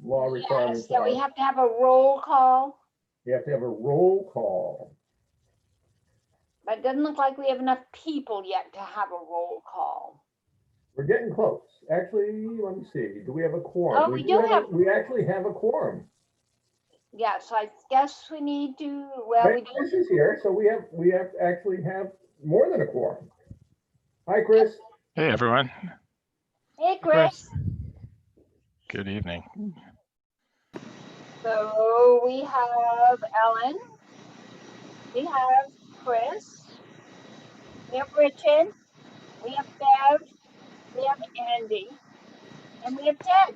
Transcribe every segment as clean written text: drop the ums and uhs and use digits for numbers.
law requirements Yes, that we are. have to have a roll call, You have to have a roll call. but it doesn't look like we have enough people yet to have a roll call. We're getting close. Actually, let me see. Do we have a quorum? Oh, we do have. We actually have a quorum. Yeah, so I guess we need to, well, we Chris do. is here, so we have actually have more than a quorum. Hi, Chris. Hey, everyone. Hey, Chris. Good evening. So we have Ellen, we have Chris, we have Richard, we have Bev, we have Andy, and we have Ted.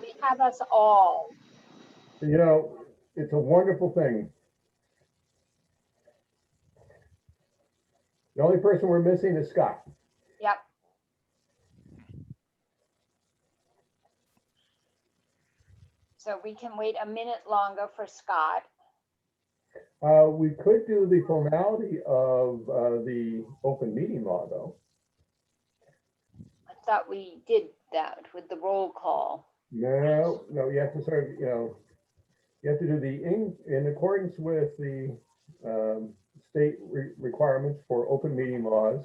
We have us all. You know, it's a wonderful thing. The only person we're missing is Scott. Yep. So we can wait a minute longer for Scott. We could do the formality of the open meeting law, though. I thought we did that with the roll call. No, you have to sort of, you have to do in accordance with the state requirements for open meeting laws.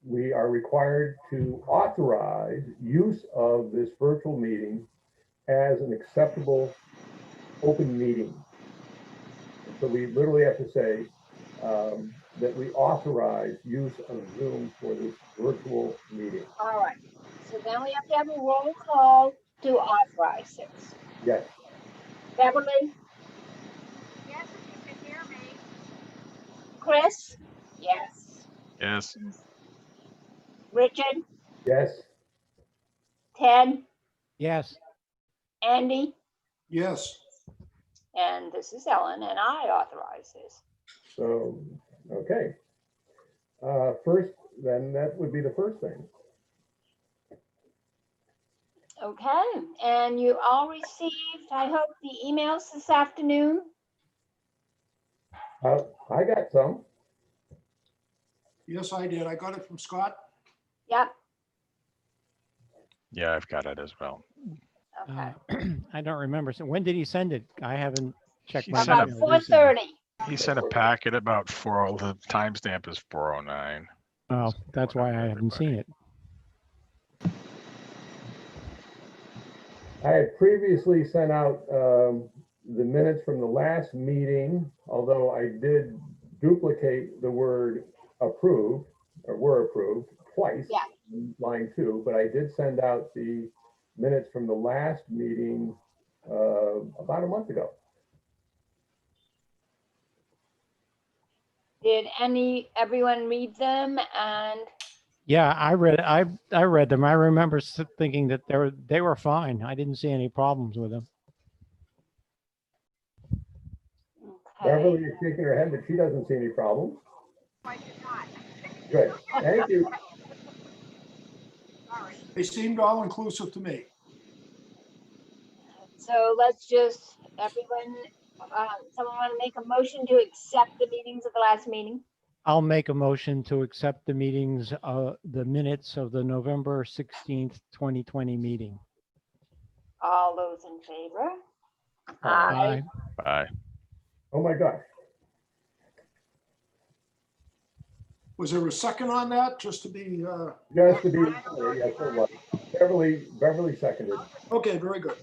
We are required to authorize use of this virtual meeting as an acceptable open meeting. So we literally have to say that we authorize use of Zoom for this virtual meeting. All right. So then we have to have a roll call to authorize this. Yes. Beverly? Yes, if you can hear me. Chris? Yes. Yes. Richard? Yes. Ted? Yes. Andy? Yes. And this is Ellen, and I authorize this. So, okay. First, then that would be the first thing. Okay, and you all received, I hope, the emails this afternoon? I got some. Yes, I did. I got it from Scott. Yep, Yeah, I've got it as well. okay. I don't remember. So when did he send it? I haven't checked He my sent About it- email recently. 4:30. He sent a packet about the timestamp is 4:09. Oh, that's why I haven't seen it. I had previously sent out the minutes from the last meeting, although I did duplicate the word approved, or were approved, twice. Yeah. In line 2, but I did send out the minutes from the last meeting about a month ago. Did everyone read them? And Yeah, I read them. I remember thinking that they were fine. I didn't see any problems with them. okay, Beverly is shaking her head, but she doesn't see any problems. I did not. Good, thank you. Sorry. They seemed all inclusive to me. so let's just, everyone, someone want to make a motion to accept the meetings of the last meeting? I'll make a motion to accept the the minutes of the November 16th, 2020 meeting. All those in favor? Aye. Bye. Oh my gosh. Was there a second on that, just to be, Just to be clear, yes, it was. Beverly seconded. okay, very good.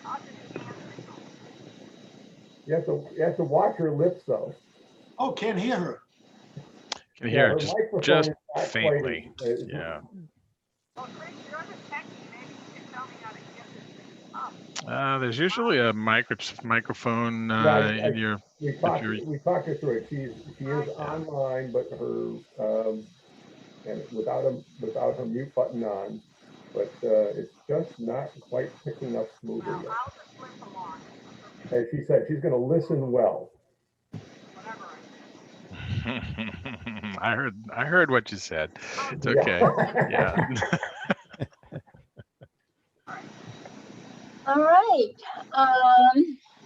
I'll just answer it. You have to watch her lips though. Oh, can't hear her. Can you hear her it microphone just is not quite faintly? as- Yeah. Well, Chris, you're the techie. Maybe you can tell me how to get this thing up. There's usually a microphone Yeah, in your. We talked her through it. She is online, but her and without her mute button on, but it's just not quite picking up smoothly Well, yet. I'll just limp along. As she said, she's going to listen well. Whatever I say. I heard what you said. It's okay. Yeah. All right,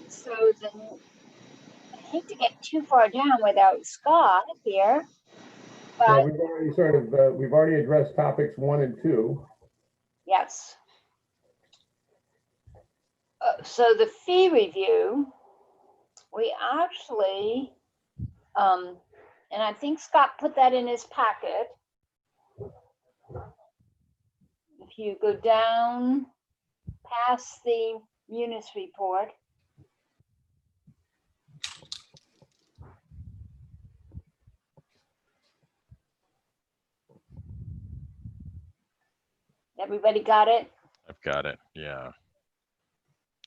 so then, I hate to get too far down without Scott here, Yeah, but we've already addressed topics 1 and 2. yeah, Yes. So the fee review, we actually, and I think Scott put that in his packet. If you go down past the Munis report. Everybody got it? I've got it. Yeah.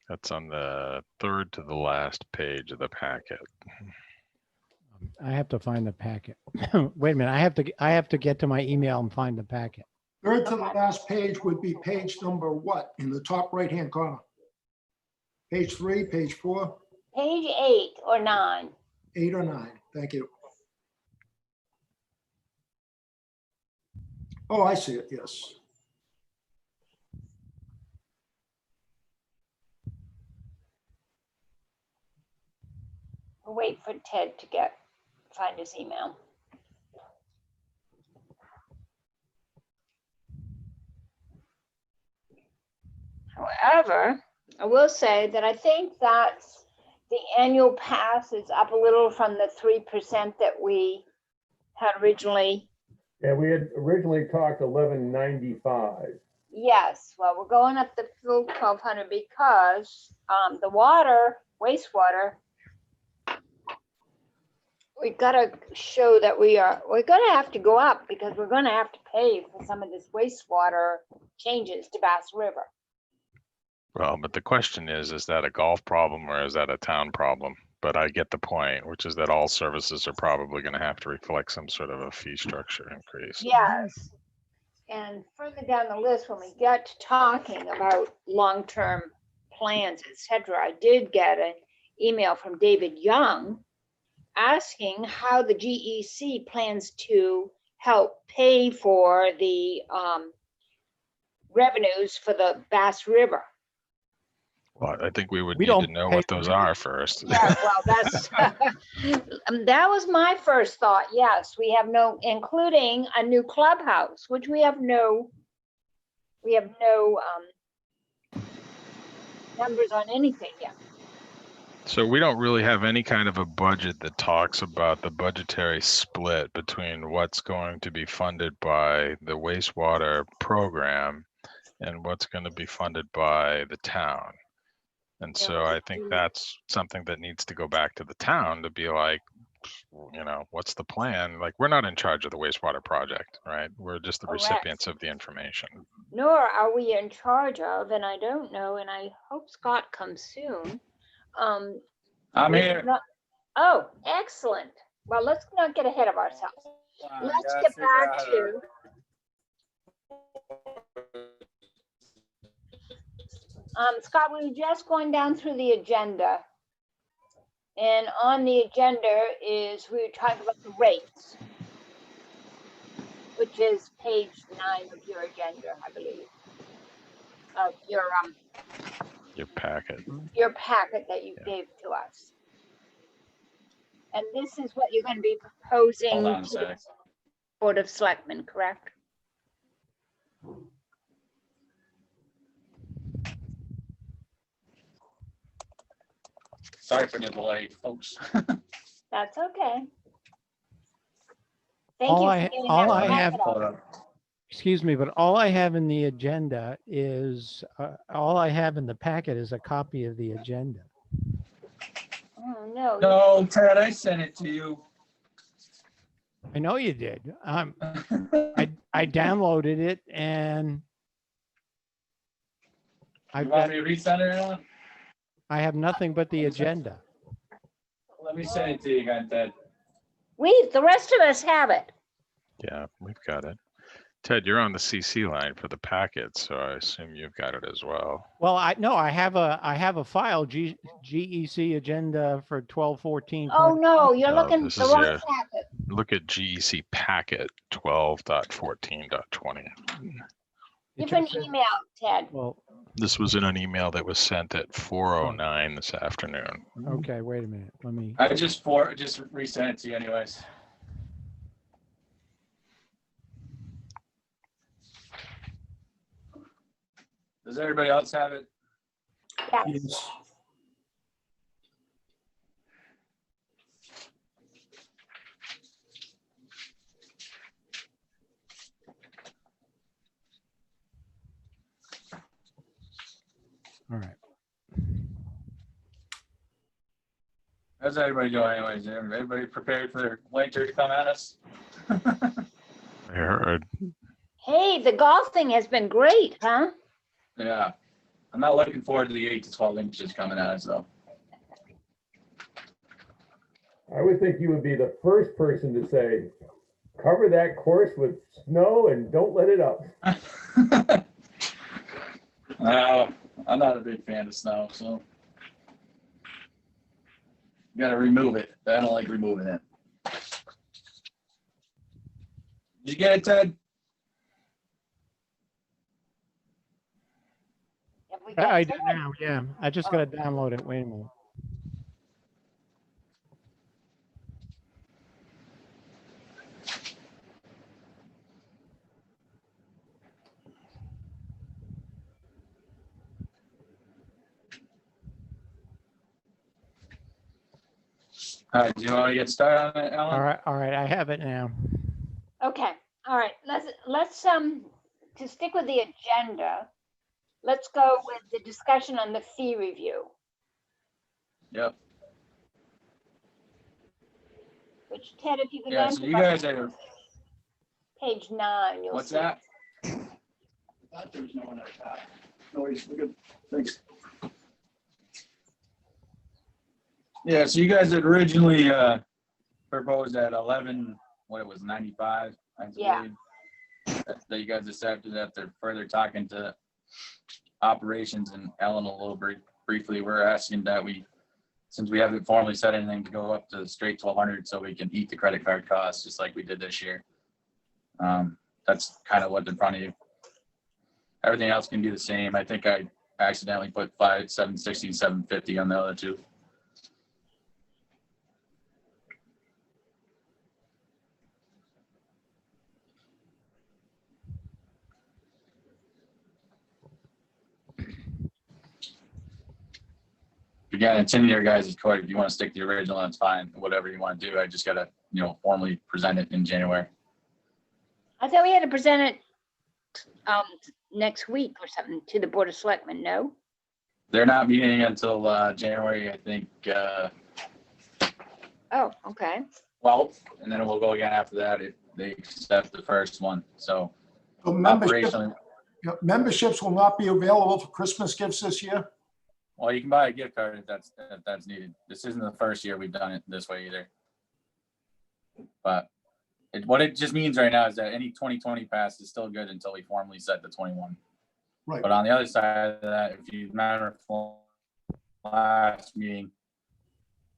That's on the third to the last page of the packet. I have to find the packet. Wait a minute, I have to get to my email and find the packet. Third to the last page would be page number what in the top right-hand corner? Page 3, page 4, Page 8 or 9. 8 or 9. Thank you. Oh, I see it, yes. We'll wait for Ted to find his email. However, I will say that I think that the annual pass is up a little from the 3% that we had originally. Yeah, we had originally talked 1195. Yes, well, we're going up the full 1,200 because the wastewater, we've got to show that we're going to have to go up because we're going to have to pay for some of this wastewater changes to Bass River. Well, but the question is that a golf problem or is that a town problem? But I get the point, which is that all services are probably going to have to reflect some sort of a fee structure increase. Yes. And further down the list, when we get to talking about long-term plans, etc., I did get an email from David Young asking how the GEC plans to help pay for the revenues for the Bass River. Well, I think we would We need to don't know pay what those are first. Yeah, well, that's that was my first thought. Yes, we have no, including a new clubhouse, which we have no numbers on anything yet. So we don't really have any kind of a budget that talks about the budgetary split between what's going to be funded by the wastewater program and what's going to be funded by the town. And so I think that's something that needs to go back to the town to be like, you know, what's the plan? Like, we're not in charge of the wastewater project, right? We're just the Correct. recipients of the information. Nor are we in charge of, and I don't know, and I hope Scott comes soon. I'm we here. Oh, excellent. Well, let's not get ahead of ourselves. Let's get back to. Scott, we were just going down through the agenda. And on the agenda is, we were talking about the rates, which is page 9 of your agenda, I believe. Of your packet. Your packet that you gave to us. And this is what you're going to be proposing Hold on a to the sec. Board of Selectmen, correct? Sorry for the delay, folks. That's okay. Thank All you. I- for getting all that I packet have- up. Hold on. Excuse me, but all I have in the agenda is, all I have in the packet is a copy of the agenda. Oh, no. No, Ted, I sent it to you. I know you did. I downloaded it and You I've want got, me to resend it now? I have nothing but the agenda. Let me send it to you again, Ted. The rest of us have it. Yeah, we've got it. Ted, you're on the CC line for the packet, so I assume you've got it as well. Well, I have a file, GEC agenda for 12/14. Oh, no, you're No, looking this the is wrong it. packet. Look at GEC packet 12.14.20. Different email, Ted. Well, This was in an email that was sent at 4:09 this afternoon. okay, wait a minute. Let me, I just resent it to you anyways. Does everybody else have it? Yes. Yes. All right. How's everybody doing anyways? Everybody prepared for their winter to come at us? I heard. Hey, the golfing has been great, huh? Yeah. I'm not looking forward to the 8 to 12 inches coming at us though. I would think you would be the first person to say, cover that course with snow and don't let it up. No, I'm not a big fan of snow, so. You gotta remove it. I don't like removing it. Did you get it, Ted? Have we got I do Ted? now, yeah. I just gotta download it. Wait a minute. All right, do you want to get started on it, Alan? All right, I have it now. Okay, all right, let's to stick with the agenda, let's go with the discussion on the fee review, Yep. which Ted, if you could Yeah, go so to you guys are, page 9, you'll what's see. that? I thought there was no one at the top. No worries, we're good. Thanks. Yeah, so you guys had originally proposed at 11, what it was, 95, I Yeah. believe. That you guys accepted after further talking to operations and Ellen a little briefly. We're asking that since we haven't formally said anything, to go up to straight 1,200 so we can eat the credit card costs just like we did this year. That's kind of what's in front of you. Everything else can be the same. I think I accidentally put 760 and 750 on the other two. Again, it's in your guys' court. If you want to stick to the original, that's fine. Whatever you want to do, I just gotta, formally present it in January. I thought we had to present it next week or something to the Board of Selectmen, no? They're not meeting until January, I think. Oh, okay. Well, and then we'll go again after that if they accept the first one. So So operationally, memberships will not be available for Christmas gifts this year? well, you can buy a gift card if that's needed. This isn't the first year we've done it this way either. But what it just means right now is that any 2020 pass is still good until we formally set the 21. Right. But on the other side of that, if you remember from last meeting,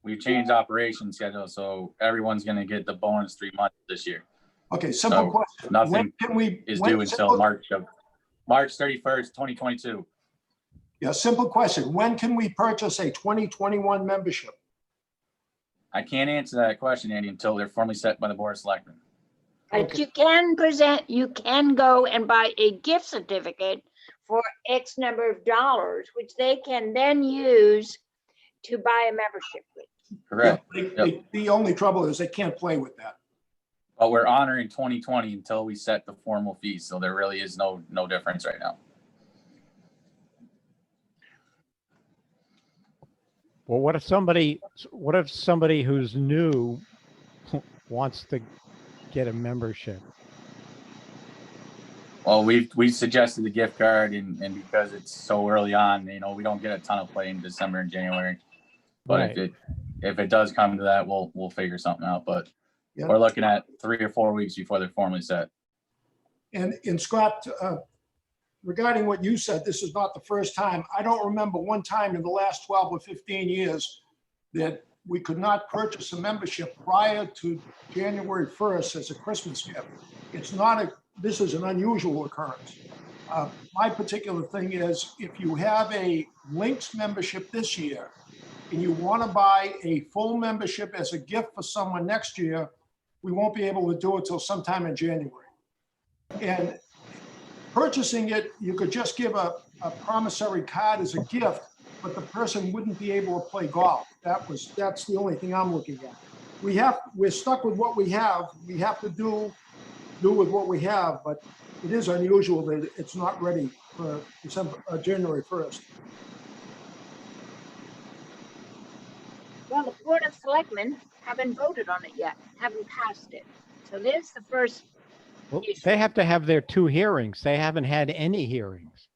we've changed operation schedule, so everyone's going to get the bonus 3 months this year. Okay, simple So question. nothing When can we? Is when- due until March 31st, 2022. Yeah, simple question. When can we purchase a 2021 membership? I can't answer that question, Andy, until they're formally set by the Board of Selectmen. But you can go and buy a gift certificate for X number of dollars, which they can then use to buy a membership with. Correct. Yeah, the only trouble is they can't play with that. But we're honoring 2020 until we set the formal fees, so there really is no difference right now. Well, what if somebody who's new wants to get a membership? Well, we suggested the gift card, and because it's so early on, we don't get a ton of play in December and January. But Right. if it does come to that, we'll figure something out. But Yeah. we're looking at 3 or 4 weeks before they're formally set. And Scott, regarding what you said, this is not the first time. I don't remember one time in the last 12 or 15 years that we could not purchase a membership prior to January 1st as a Christmas gift. This is an unusual occurrence. My particular thing is if you have a Lynx membership this year and you want to buy a full membership as a gift for someone next year, we won't be able to do it till sometime in January. And Purchasing it, you could just give a promissory card as a gift, but the person wouldn't be able to play golf. That's the only thing I'm looking at. We're stuck with what we have. We have to do with what we have, but it is unusual that it's not ready for January 1st. Well, the Board of Selectmen haven't voted on it yet, haven't passed it. So there's the first Well, issue. they have to have their 2 hearings. They haven't had any hearings.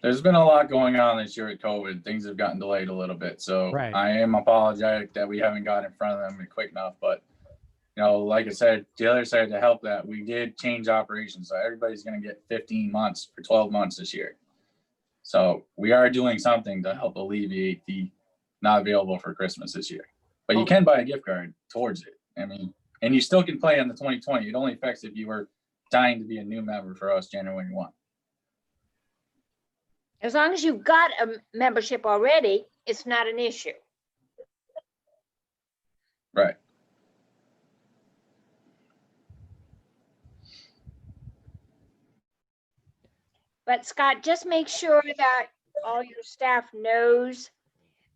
There's been a lot going on this year with COVID. Things have gotten delayed a little bit. So Right. I am apologetic that we haven't got in front of them quick enough. But, you know, like I said, the other side to help that, we did change operations. So everybody's going to get 15 months for 12 months this year. So we are doing something to help alleviate the not available for Christmas this year. But you can buy a gift card towards it. I mean, and you still can play on the 2020. It only affects if you were dying to be a new member for us January 1. As long as you've got a membership already, it's not an issue. Right. But Scott, just make sure that all your staff knows.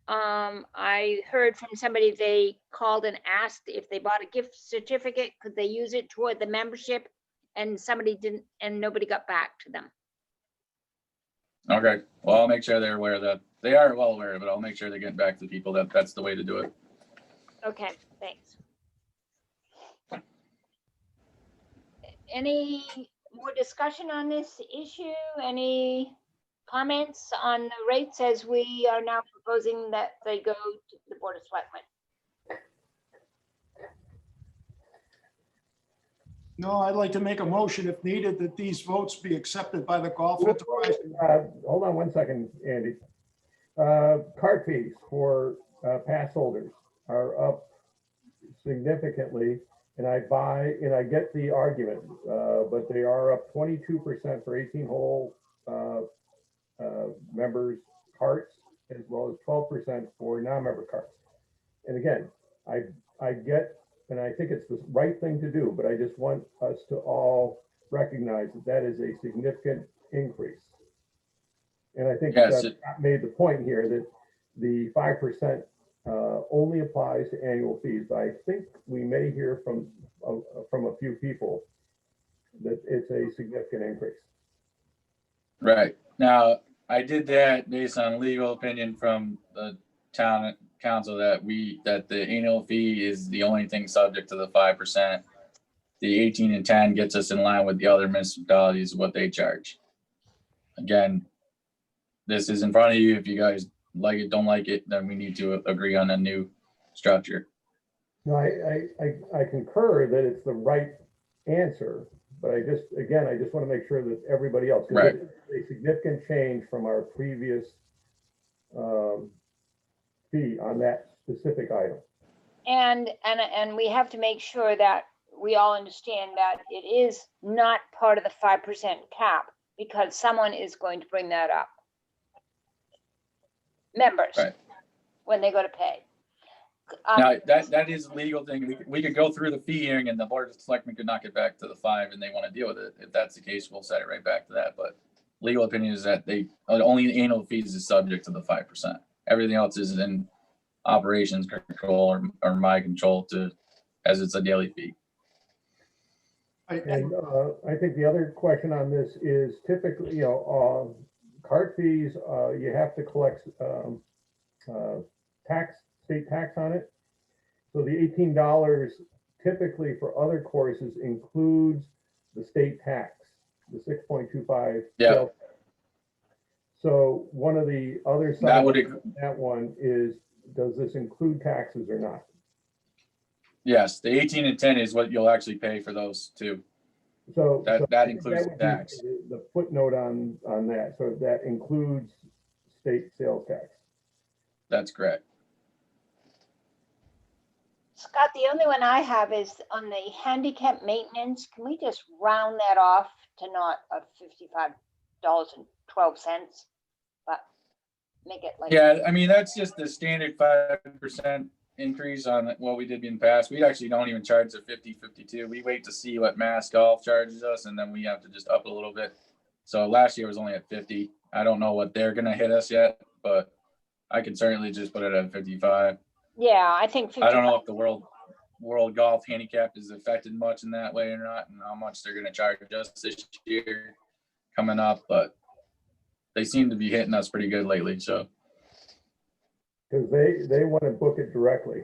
I heard from somebody, they called and asked if they bought a gift certificate, could they use it toward the membership? And somebody didn't, and nobody got back to them. Okay. Well, I'll make sure they're aware of that. They are well aware of it. I'll make sure they get back to people that that's the way to do it. Okay, thanks. Any more discussion on this issue? Any comments on the rates as we are now proposing that they go to the Board of Selectmen? No, I'd like to make a motion if needed that these votes be accepted by the golf enterprise. Hold on one second, Andy. Card fees for pass holders are up significantly, and I get the argument, but they are up 22% for 18-hole members' carts, as well as 12% for non-member carts. And again, I get, and I think it's the right thing to do, but I just want us to all recognize that that is a significant increase. And I think Yes, Scott made the point here that the 5% only applies to annual fees. I think we may hear from a few people that it's a significant increase. Right. Now, I did that based on legal opinion from the town council that the annual fee is the only thing subject to the 5%. The 18 and 10 gets us in line with the other municipalities, what they charge. Again, this is in front of you. If you guys like it, don't like it, then we need to agree on a new structure. No, I concur that it's the right answer, but I just want to make sure that everybody else, Right. it's a significant change from our previous fee on that specific item. And we have to make sure that we all understand that it is not part of the 5% cap, because someone is going to bring that up. Members, Right. when they go to pay. Now, that is a legal thing. We could go through the fee hearing and the Board of Selectmen could knock it back to the 5 and they want to deal with it. If that's the case, we'll set it right back to that. But legal opinion is that only the annual fees is subject to the 5%. Everything else is in operations control or my control as it's a daily fee. And I think the other question on this is typically, cart fees, you have to collect state tax on it. So the $18 typically for other courses includes the state tax, the 6.25. Yeah. So one of the other That sides would, of that one is, does this include taxes or not? yes, the 18 and 10 is what you'll actually pay for those two. So That includes would be tax. the footnote on that. So that includes state sales tax. That's correct. Scott, the only one I have is on the handicap maintenance. Can we just round that off to not $55.12, but make it like. Yeah, I mean, that's just the standard 5% increase on what we did in the past. We actually don't even charge the 50, 52. We wait to see what Mass Golf charges us, and then we have to just up a little bit. So last year was only at 50. I don't know what they're gonna hit us yet, but I can certainly just put it at 55. Yeah, I think I don't 55. know if the world golf handicap is affected much in that way or not, and how much they're gonna charge us this year coming up, but they seem to be hitting us pretty good lately. So, Because they want to book it directly.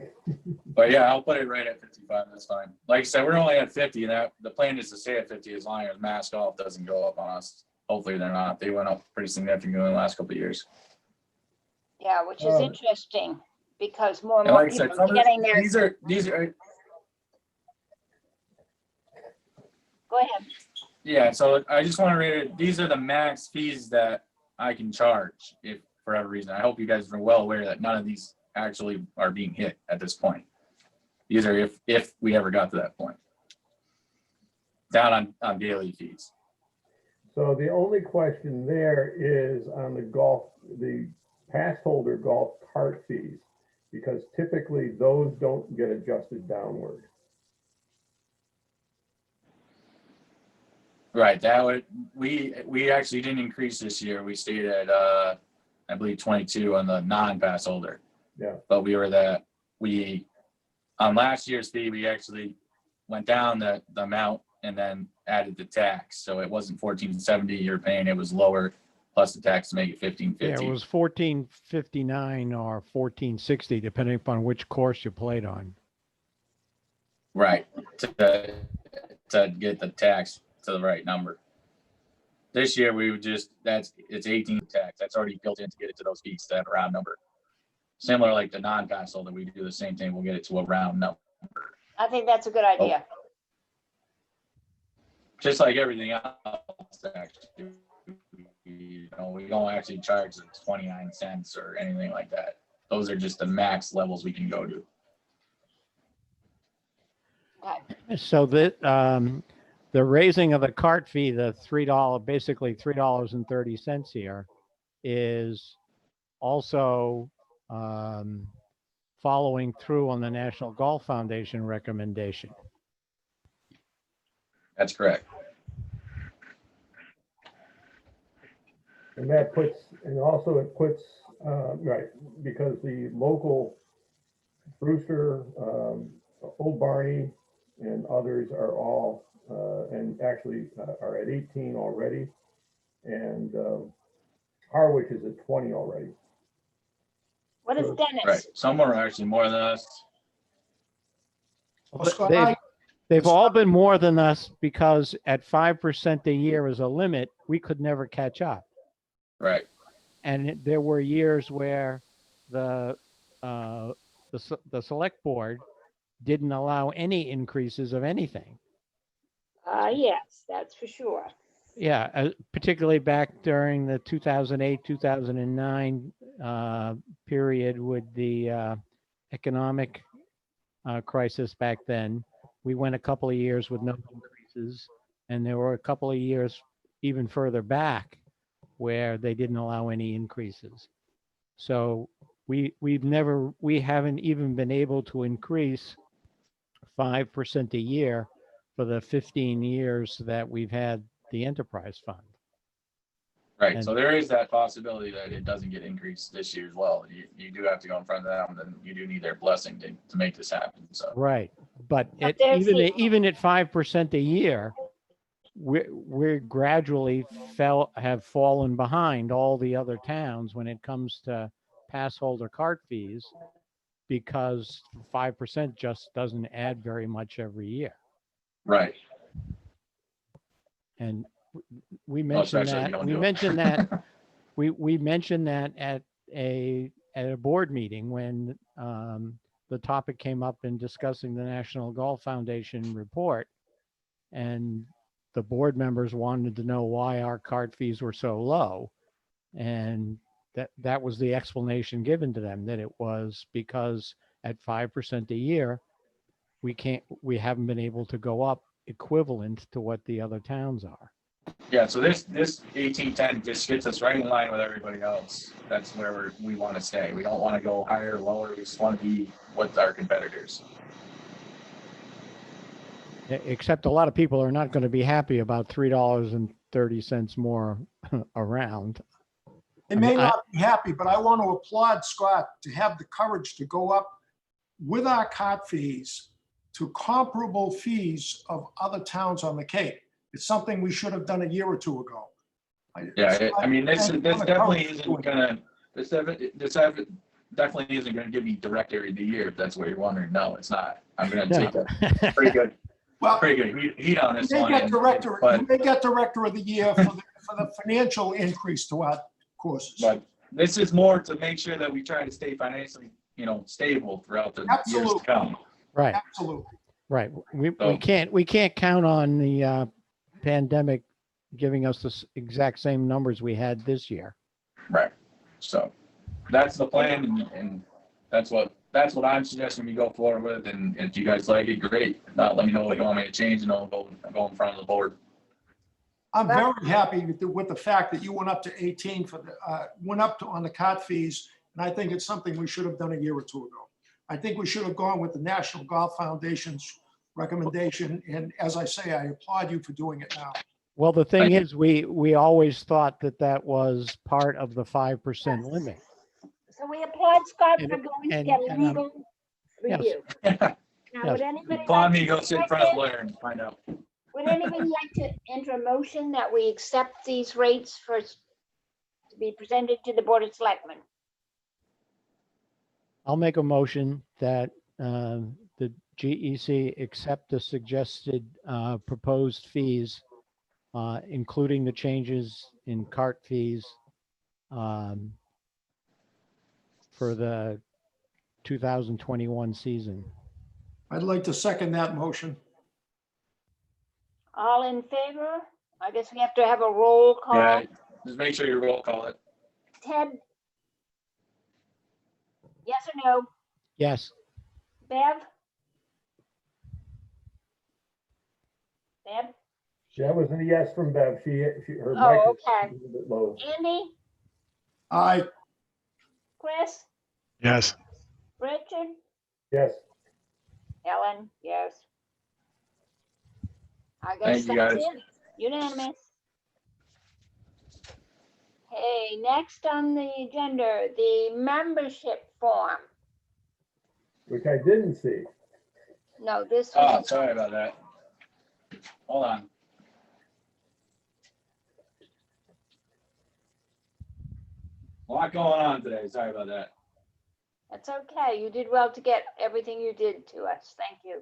but yeah, I'll put it right at 55. That's fine. Like I said, we're only at 50. That the plan is to stay at 50 as long as Mass Golf doesn't go up on us. Hopefully they're not. They went up pretty significantly in the last couple of years. Yeah, which is interesting because more and And more like I said, people are getting their, these are go ahead. yeah. So I just want to reiterate, these are the max fees that I can charge if for whatever reason. I hope you guys are well aware that none of these actually are being hit at this point. These are if we ever got to that point. Down on daily fees. So the only question there is on the pass holder golf cart fees, because typically those don't get adjusted downward. Right. That would we actually didn't increase this year. We stayed at I believe 22 on the non-pass holder. Yeah. But we on last year's fee we actually went down the amount and then added the tax. So it wasn't $14.70 you're paying, it was lower plus the tax to make it $15.50. Yeah, it was $14.59 or $14.60, depending upon which course you played on. Right. To get the tax to the right number. This year we would just it's 18 tax. That's already built in to get it to those fees, that round number. Similar like the non-pass holder, we do the same thing. We'll get it to a round number. I think that's a good idea. Just like everything else, actually. We don't actually charge the 29 cents or anything like that. Those are just the max levels we can go to. Okay. So the raising of the cart fee, the $3, basically $3.30 here, is also following through on the National Golf Foundation recommendation. That's correct. And that puts, and also it puts, right, because the local Brewster, Old Barney, and others are all, and actually are at 18 already. And Harwich is at 20 already. What is Dennis? Right. Some are actually more than us. Well, Scott, They've all been more than us because at 5% a year as a limit, we could never catch up. Right. And there were years where the select board didn't allow any increases of anything. Yes, that's for sure. Yeah, particularly back during the 2008, 2009 period with the economic crisis back then. We went a couple of years with no increases, and there were a couple of years even further back where they didn't allow any increases. So we haven't even been able to increase 5% a year for the 15 years that we've had the enterprise fund. Right. And- so there is that possibility that it doesn't get increased this year as well. You do have to go in front of them, and you do need their blessing to make this happen. So Right, but there's even at 5% a year, we're gradually have fallen behind all the other towns when it comes to pass holder cart fees, because 5% just doesn't add very much every year. right. And we mentioned that we mentioned that at a board meeting when the topic came up in discussing the National Golf Foundation report, and the board members wanted to know why our cart fees were so low, and that was the explanation given to them, that it was because at 5% a year we haven't been able to go up equivalent to what the other towns are. Yeah, so this 1810 just gets us right in line with everybody else. That's where we want to stay. We don't want to go higher or lower. We just want to be with our competitors. Except a lot of people are not going to be happy about $3.30 more around. They I may mean, not be happy, but I want to applaud Scott to have the courage to go up with our cart fees to comparable fees of other towns on the Cape. It's something we should have done a year or two ago. Yeah, I mean, this thank you for the definitely courage isn't doing it. gonna, definitely isn't gonna give me Director of the Year, if that's what you're wondering. No, it's not. I'm gonna take a pretty good Well, heat on this you may one. get director, but- you may get Director of the Year for the financial increase to our courses. But this is more to make sure that we try to stay financially, stable throughout the years Absolutely. to come. Right, Absolutely. right. We So- can't count on the pandemic giving us the exact same numbers we had this year. Right. So that's the plan, and that's what I'm suggesting we go forward with. And if you guys like it, great. If not, let me know what you want me to change, and I'll go in front of the board. I'm very happy with the fact that you went up to 18 on the cart fees. And I think it's something we should have done a year or two ago. I think we should have gone with the National Golf Foundation's recommendation. And as I say, I applaud you for doing it now. Well, the thing Thank you. is, we always thought that was part of the 5% limit. So we applaud Scott And- for going to and- get a and, legal yes. review. Now, Yes. would anybody Upon like me, to go sit in front of enter- Blair and find out. would anybody like to enter a motion that we accept these rates to be presented to the Board of Selectmen? I'll make a motion that the GEC accept the suggested proposed fees, including the changes in cart fees for the 2021 season. I'd like to second that motion. All in favor? I guess we have to have a roll call. Yeah, just make sure you roll call it. Ted? Yes or no? Yes, Bev? Bev? That was a yes from Bev. Her Oh, mic okay. is a bit low. Andy? Aye. Chris? Yes. Richard? Yes, Ellen? Yes. I guess Thank you, that's guys. it. Unanimous. Hey, next on the agenda, the membership form. which I didn't see. No, this Oh, was, sorry about that. Hold on. A lot going on today. Sorry about that. that's okay. You did well to get everything you did to us. Thank you.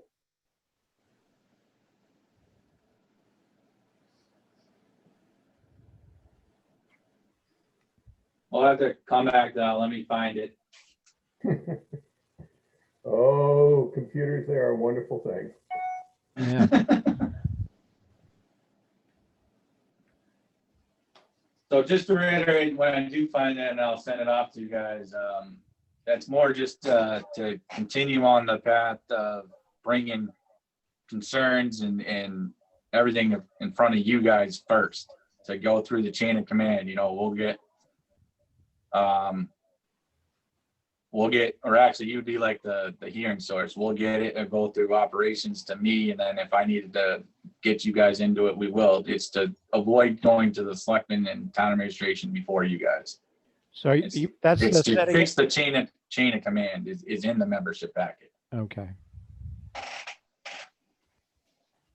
We'll have to come back now. Let me find it. Oh, computers, they are a wonderful thing. yeah. So just to reiterate, when I do find that, and I'll send it off to you guys, that's more just to continue on the path of bringing concerns and everything in front of you guys first, to go through the chain of command. We'll get, or actually you'd be like the hearing source. We'll get it and go through operations to me. And then if I needed to get you guys into it, we will. It's to avoid going to the selectmen and town administration before you guys. So that's It's the to setting. fix the chain of command is in the membership packet. Okay.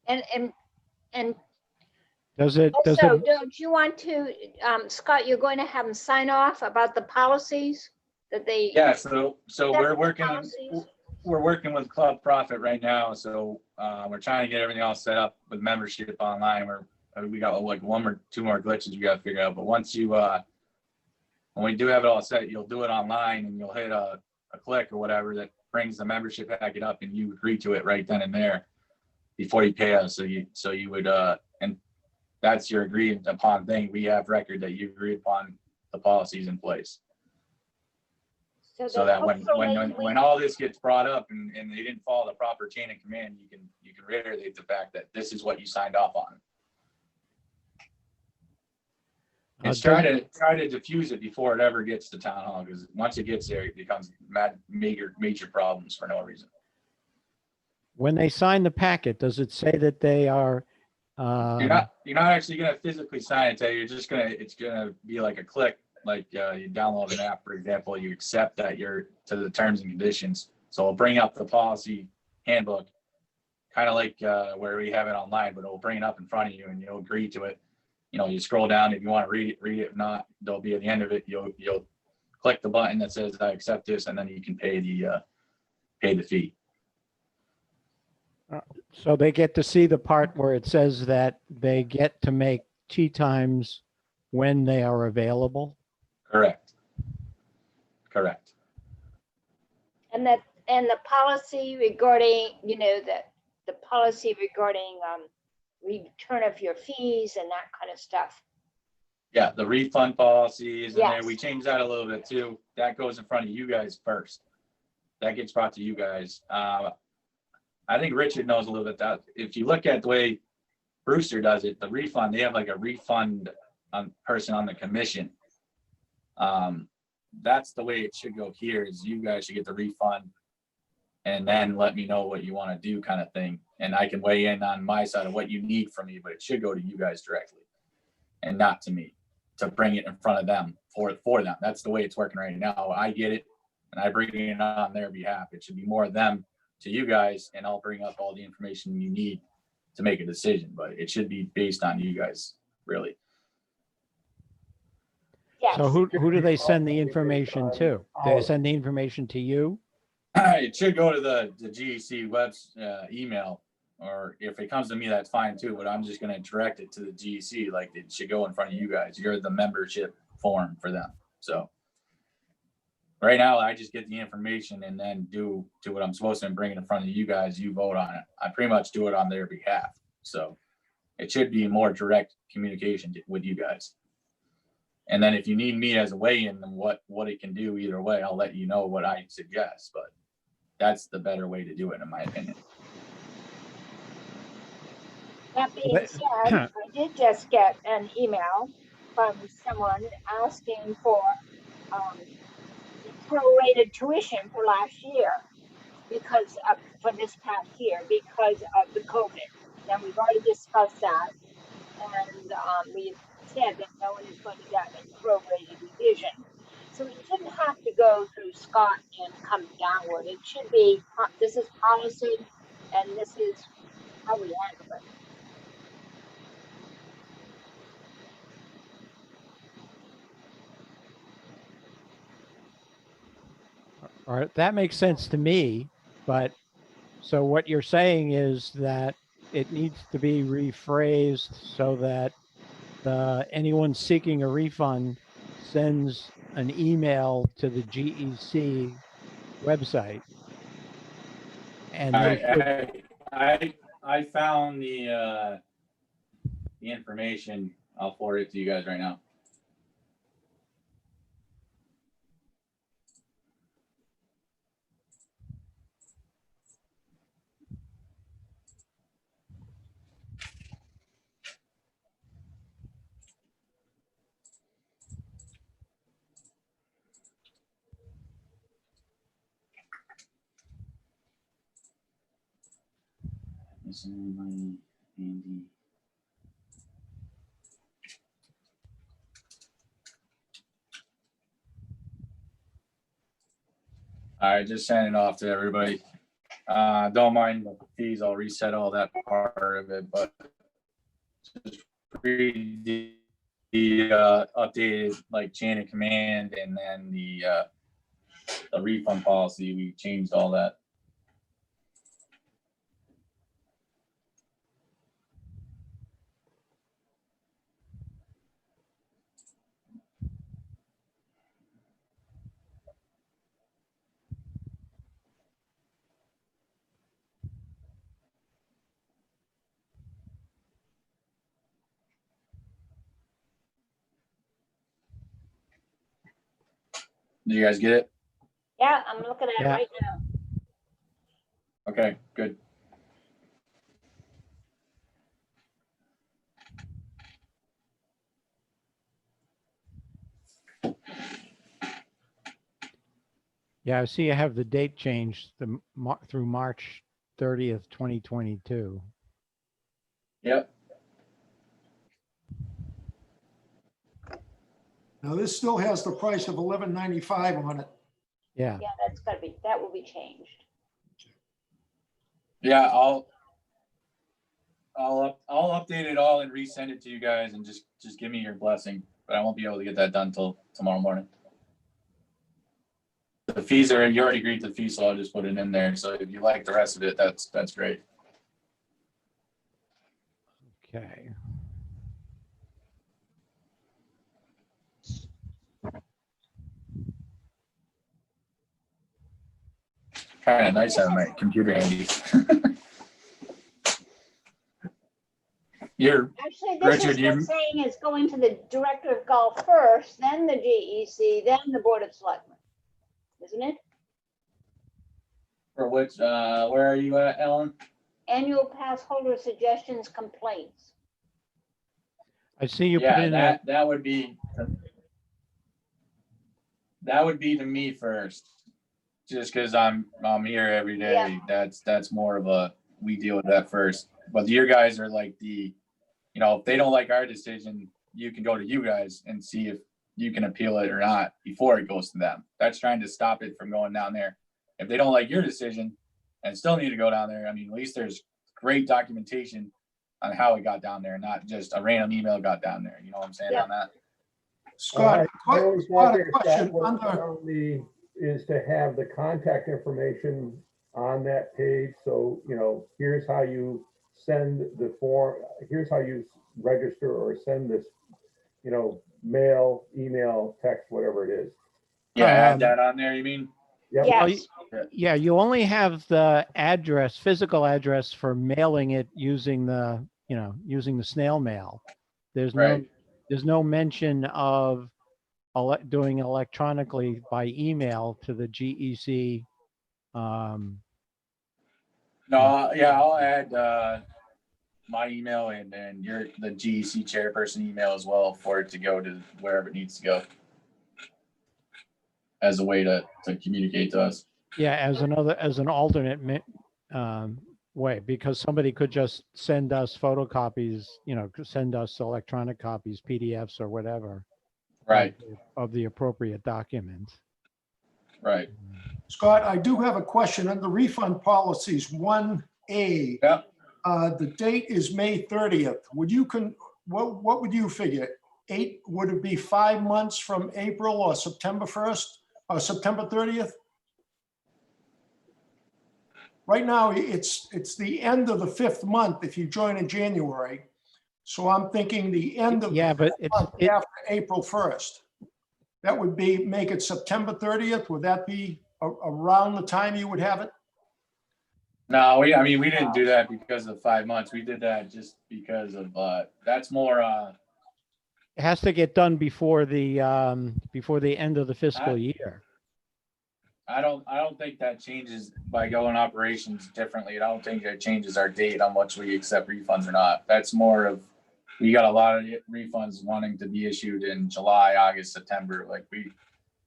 And Does it, also, don't you want to, Scott, you're going to have them sign off about the policies that they. Yeah, so we're working, Policies. we're working with Club Profit right now. So we're trying to get everything all set up with membership online. We got like one or two more glitches we got to figure out. But once you, when we do have it all set, you'll do it online and you'll hit a click or whatever that brings the membership packet up, and you agree to it right then and there before you pay us. So you would, and that's your agreed upon thing. We have record that you agreed upon the policies in place. So that when all this gets brought up and they didn't follow the proper chain of command, you can reiterate the fact that this is what you signed off on. It's try to diffuse it before it ever gets to town hall, because once it gets there, it becomes major problems for no reason. When they sign the packet, does it say that they are? You're not actually gonna physically sign it. It's gonna be like a click, like you download an app, for example, you accept that you're to the terms and conditions. So it'll bring up the policy handbook, kind of like where we have it online, but it'll bring it up in front of you and you'll agree to it. You know, you scroll down if you want to read it. If not, there'll be at the end of it, you'll click the button that says I accept this, and then you can pay the fee. So they get to see the part where it says that they get to make tea times when they are available. Correct. And the policy regarding, the policy regarding return of your fees and that kind of stuff. Yeah, the refund policies, and Yes. then we changed that a little bit too. That goes in front of you guys first. That gets brought to you guys. I think Richard knows a little bit that if you look at the way Brewster does it, the refund, they have like a refund person on the commission. That's the way it should go here, is you guys should get the refund and then let me know what you want to do, kind of thing. And I can weigh in on my side of what you need from me, but it should go to you guys directly and not to me, to bring it in front of them for them. That's the way it's working right now. I get it and I bring it on their behalf. It should be more of them to you guys, and I'll bring up all the information you need to make a decision, but it should be based on you guys, really. Yes. So who do they send the information to? Do they send the information to you? It should go to the GEC web's email, or if it comes to me, that's fine too, but I'm just going to direct it to the GEC. Like, it should go in front of you guys. You're the membership form for them. So right now I just get the information and then do what I'm supposed to and bring it in front of you guys. You vote on it. I pretty much do it on their behalf. So it should be more direct communication with you guys. And then if you need me as a weigh-in, then what it can do either way, I'll let you know what I suggest, but that's the better way to do it, in my opinion. That being said, I did just get an email from someone asking for prorated tuition for last year for this past year because of the COVID. And we've already discussed that, and we said that no one is going to get a prorated revision. So it shouldn't have to go through Scott and come downward. It should be, this is policy, and this is how we handle it. All right, that makes sense to me, but so what you're saying is that it needs to be rephrased so that anyone seeking a refund sends an email to the GEC website. And I found the information. I'll forward it to you guys right now. This is my Andy. All right, just sending it off to everybody. Don't mind the fees. I'll reset all that part of it, but just read the updated like chain of command, and then the refund policy. We changed all that. Do you guys get it? Yeah, I'm looking at it right now. Okay, good. Yeah, I see you have the date changed through March 30th, 2022. Yep. Now, this still has the price of $11.95 on it. Yeah. Yeah, that will be changed. Yeah, I'll update it all and resend it to you guys and just give me your blessing. But I won't be able to get that done till tomorrow morning. The fees are, you already agreed to the fees, so I'll just put it in there. So if you like the rest of it, that's great. Okay. Kind of nice having my computer handy. Actually, this Richard, is saying it's going to the director of golf first, then the GEC, then the Board of Selectmen. Isn't it? for which, where are you at, Ellen? Annual pass holder suggestions, complaints. I see you put Yeah, in that would be to me first. Just because I'm here every day. Yeah. That's more of a, we deal with that first. But your guys are like if they don't like our decision, you can go to you guys and see if you can appeal it or not before it goes to them. That's trying to stop it from going down there. If they don't like your decision and still need to go down there, I mean, at least there's great documentation on how it got down there, not just a random email got down there. You know what I'm saying on that? Scott, I always Scott, want a to question under is to have the contact information on that page. So, here's how you send the form, here's how you register or send this, mail, email, text, whatever it is. Yeah, add that on there, you mean? Yep. Yes. Yeah, you only have the address, physical address for mailing it using the snail mail. There's Right. no mention of doing electronically by email to the GEC. No, yeah, I'll add my email and then the GEC chairperson email as well for it to go to wherever it needs to go as a way to communicate to us. Yeah, as an alternate way, because somebody could just send us photocopies, send us electronic copies, PDFs or whatever. Right. Of the appropriate documents. Right. Scott, I do have a question on the refund policies 1A. Yeah. The date is May 30th. What would you figure? Would it be 5 months from April or September 1st or September 30th? Right now, it's the end of the 5th month if you join in January. So I'm thinking the end of but after April 1st. That would make it September 30th. Would that be around the time you would have it? No, we didn't do that because of 5 months. We did that just because of that's more it has to get done before the end of the fiscal year. I don't think that changes by going operations differently. I don't think that changes our date on which we accept refunds or not. That's more of, we got a lot of refunds wanting to be issued in July, August, September. Like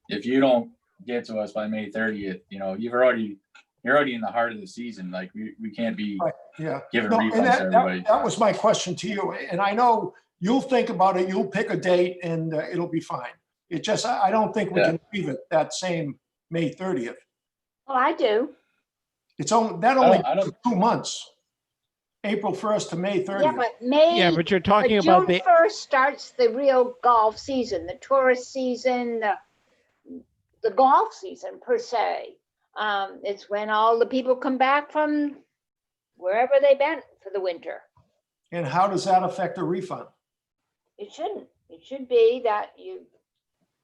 if you don't get to us by May 30th, you're already in the heart of the season. Like we can't be giving refunds to everybody. That was my question to you. And I know you'll think about it. You'll pick a date and it'll be fine. It just, I don't think we can leave it that same May 30th. Well, I do. It's only 2 months. April 1st to May 30th. Yeah, but May. But you're talking about June 1st starts the real golf season, the tourist season, the golf season per se. It's when all the people come back from wherever they've been for the winter. And how does that affect a refund? It shouldn't. It should be that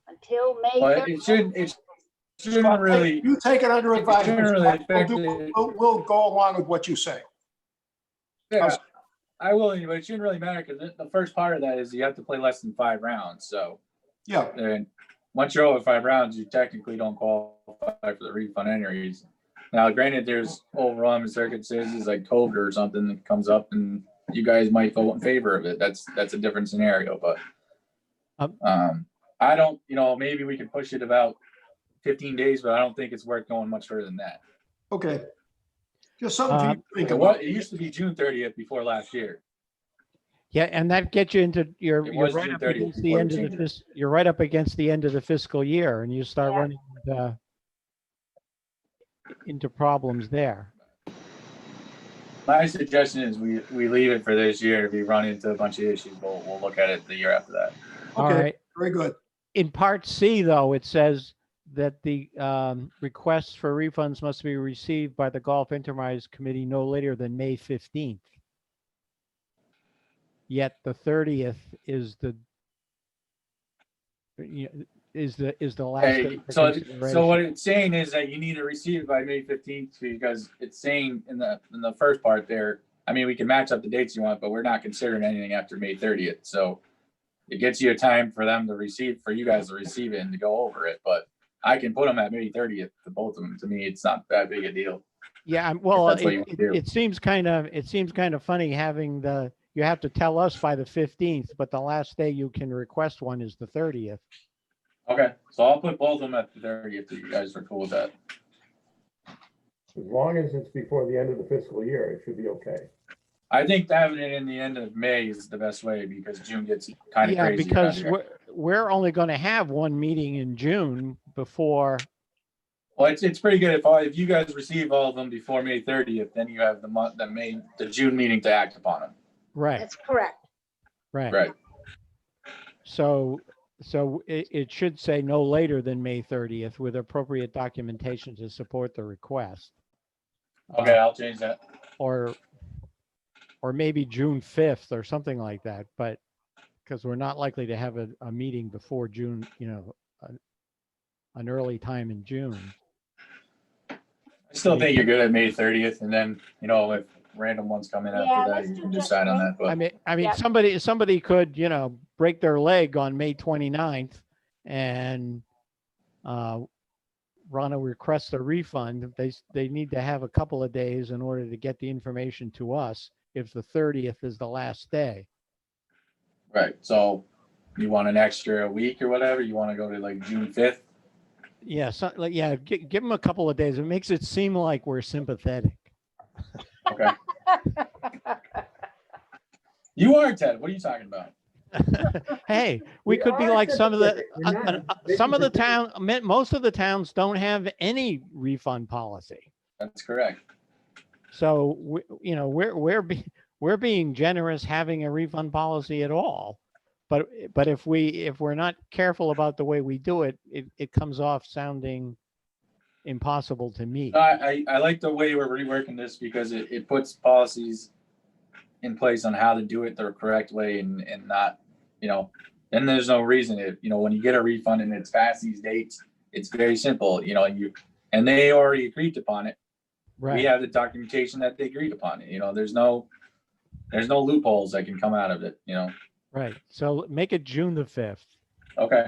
until May 30th. It shouldn't really. You take it under advisement. Really affect we'll go along with what you say. Yeah, I will, but it shouldn't really matter because the first part of that is you have to play less than 5 rounds. So yeah, and once you're over 5 rounds, you technically don't qualify for the refund anyways. Now, granted, there's overwhelming circumstances like COVID or something that comes up, and you guys might vote in favor of it. That's a different scenario, but I don't. Maybe we could push it about 15 days, but I don't think it's worth going much further than that. Okay. Just something for you to think It, about. it used to be June 30th before last year. Yeah, and that gets you into, you're It was right June up 30th against the before end they of the changed it. you're right up against the end of the fiscal year, and you start Yeah. running into problems there. My suggestion is we leave it for this year. If we run into a bunch of issues, we'll look at it the year after that. All Okay, right. very good. In part C, though, it says that the requests for refunds must be received by the Golf Enterprise Committee no later than May 15th. Yet the 30th is the is the last Hey, day for so consideration. what it's saying is that you need to receive it by May 15th because it's saying in the first part there. I mean, we can match up the dates you want, but we're not considering anything after May 30th. So it gets you a time for them to receive, for you guys to receive it and to go over it. But I can put them at May 30th to both of them. To me, it's not that big a deal. Yeah, well, that's what you want to do. it seems kind of funny having you have to tell us by the 15th, but the last day you can request one is the 30th. Okay, so I'll put both of them at the 30th if you guys are cool with that. As long as it's before the end of the fiscal year, it should be okay. I think having it in the end of May is the best way because June gets kind of Yeah, crazy. because around here. we're only going to have one meeting in June before. Well, it's pretty good if you guys receive all of them before May 30th, then you have the June meeting to act upon them. Right, That's correct. Right. So it should say no later than May 30th with appropriate documentation to support the request. Okay, I'll change that. Or maybe June 5th or something like that, but because we're not likely to have a meeting before June, an early time in June. I still think you're good at May 30th, and then if random ones come in Yeah, after that, let's you do can just decide on May. that. But I mean, Yep. somebody could, break their leg on May 29th and want to request a refund. They need to have a couple of days in order to get the information to us if the 30th is the last day. right, so you want an extra week or whatever? You want to go to like June 5th? Yeah, give them a couple of days. It makes it seem like we're sympathetic. Okay. You are, Ted. What are you talking about? Hey, we could be are like some of sympathetic. We're not most of the towns don't have any refund policy. That's correct. So we're being generous having a refund policy at all. But if we're not careful about the way we do it, it comes off sounding impossible to meet. I like the way we're reworking this because it puts policies in place on how to do it the correct way and not, then there's no reason when you get a refund and it's past these dates, it's very simple, and they already agreed upon it. Right. We have the documentation that they agreed upon it. There's no loopholes that can come out of it, Right. So make it June the 5th. Okay.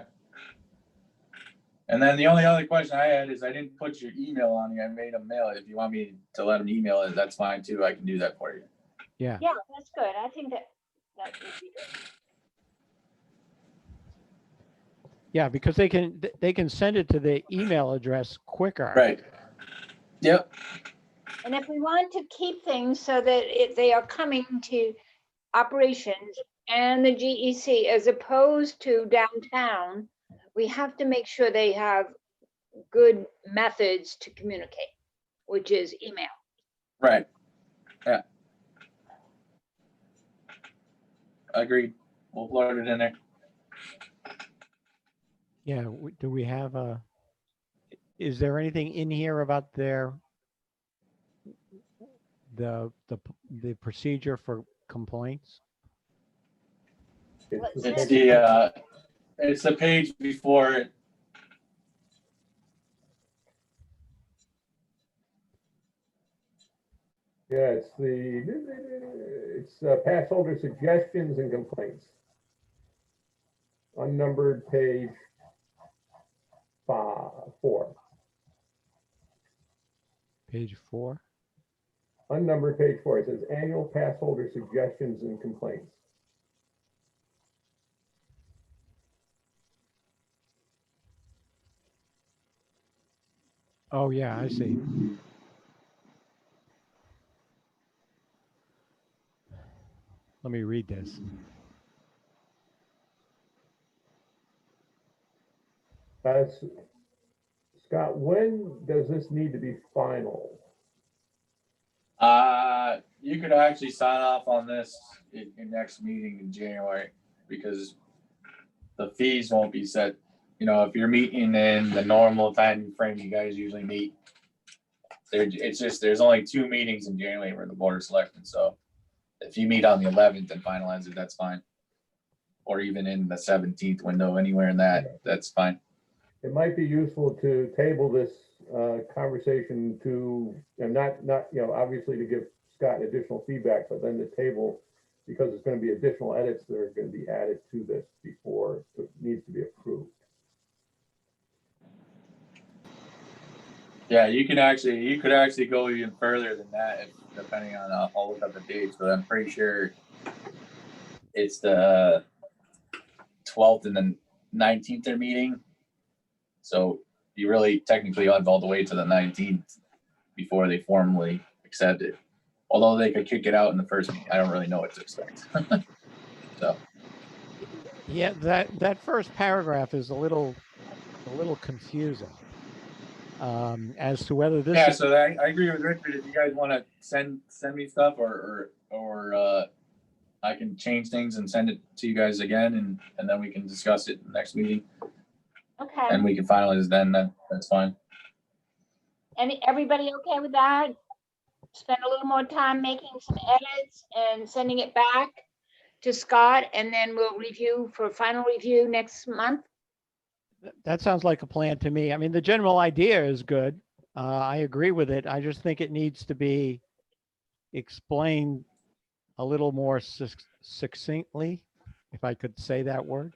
And then the only other question I had is I didn't put your email on here. I made them mail it. If you want me to let them email it, that's fine too. I can do that for you. Yeah. Yeah, that's good. I think that would be good. Yeah, because they can send it to the email address quicker. Right. Yep. And if we want to keep things so that they are coming to operations and the GEC as opposed to downtown, we have to make sure they have good methods to communicate, which is email. Right. Yeah. Agreed. We'll load it in there. Yeah. Do we have is there anything in here about the procedure for complaints? It's the page before it. Yeah, it's pass holder suggestions and complaints. Unnumbered page 4. Page 4. Unnumbered page 4. It says annual pass holder suggestions and complaints. Oh, yeah, I see. Let me read this. Scott, when does this need to be final? You could actually sign off on this in next meeting in January, because the fees won't be set. You know, if you're meeting in the normal time frame you guys usually meet, it's just, there's only 2 meetings in January where the board is selected, so if you meet on the 11th and finalize it, that's fine. Or even in the 17th window, anywhere in that, that's fine. It might be useful to table this conversation to, and not, obviously to give Scott additional feedback, but then the table, because it's going to be additional edits that are going to be added to this before it needs to be approved. Yeah, you could actually go even further than that, depending on, I'll look up the dates, but I'm pretty sure it's the 12th and the 19th they're meeting. So you really technically have all the way to the 19th before they formally accept it. Although they could kick it out in the first meeting, I don't really know what to expect. So Yeah, that first paragraph is a little confusing as to whether this yeah, is, so I agree with Richard. If you guys want to send me stuff, or I can change things and send it to you guys again, and then we can discuss it in the next meeting, Okay, and we can finalize then. That's fine. everybody okay with that? Spend a little more time making some edits and sending it back to Scott, and then we'll review for final review next month. that sounds like a plan to me. I mean, the general idea is good. I agree with it. I just think it needs to be explained a little more succinctly, if I could say that word.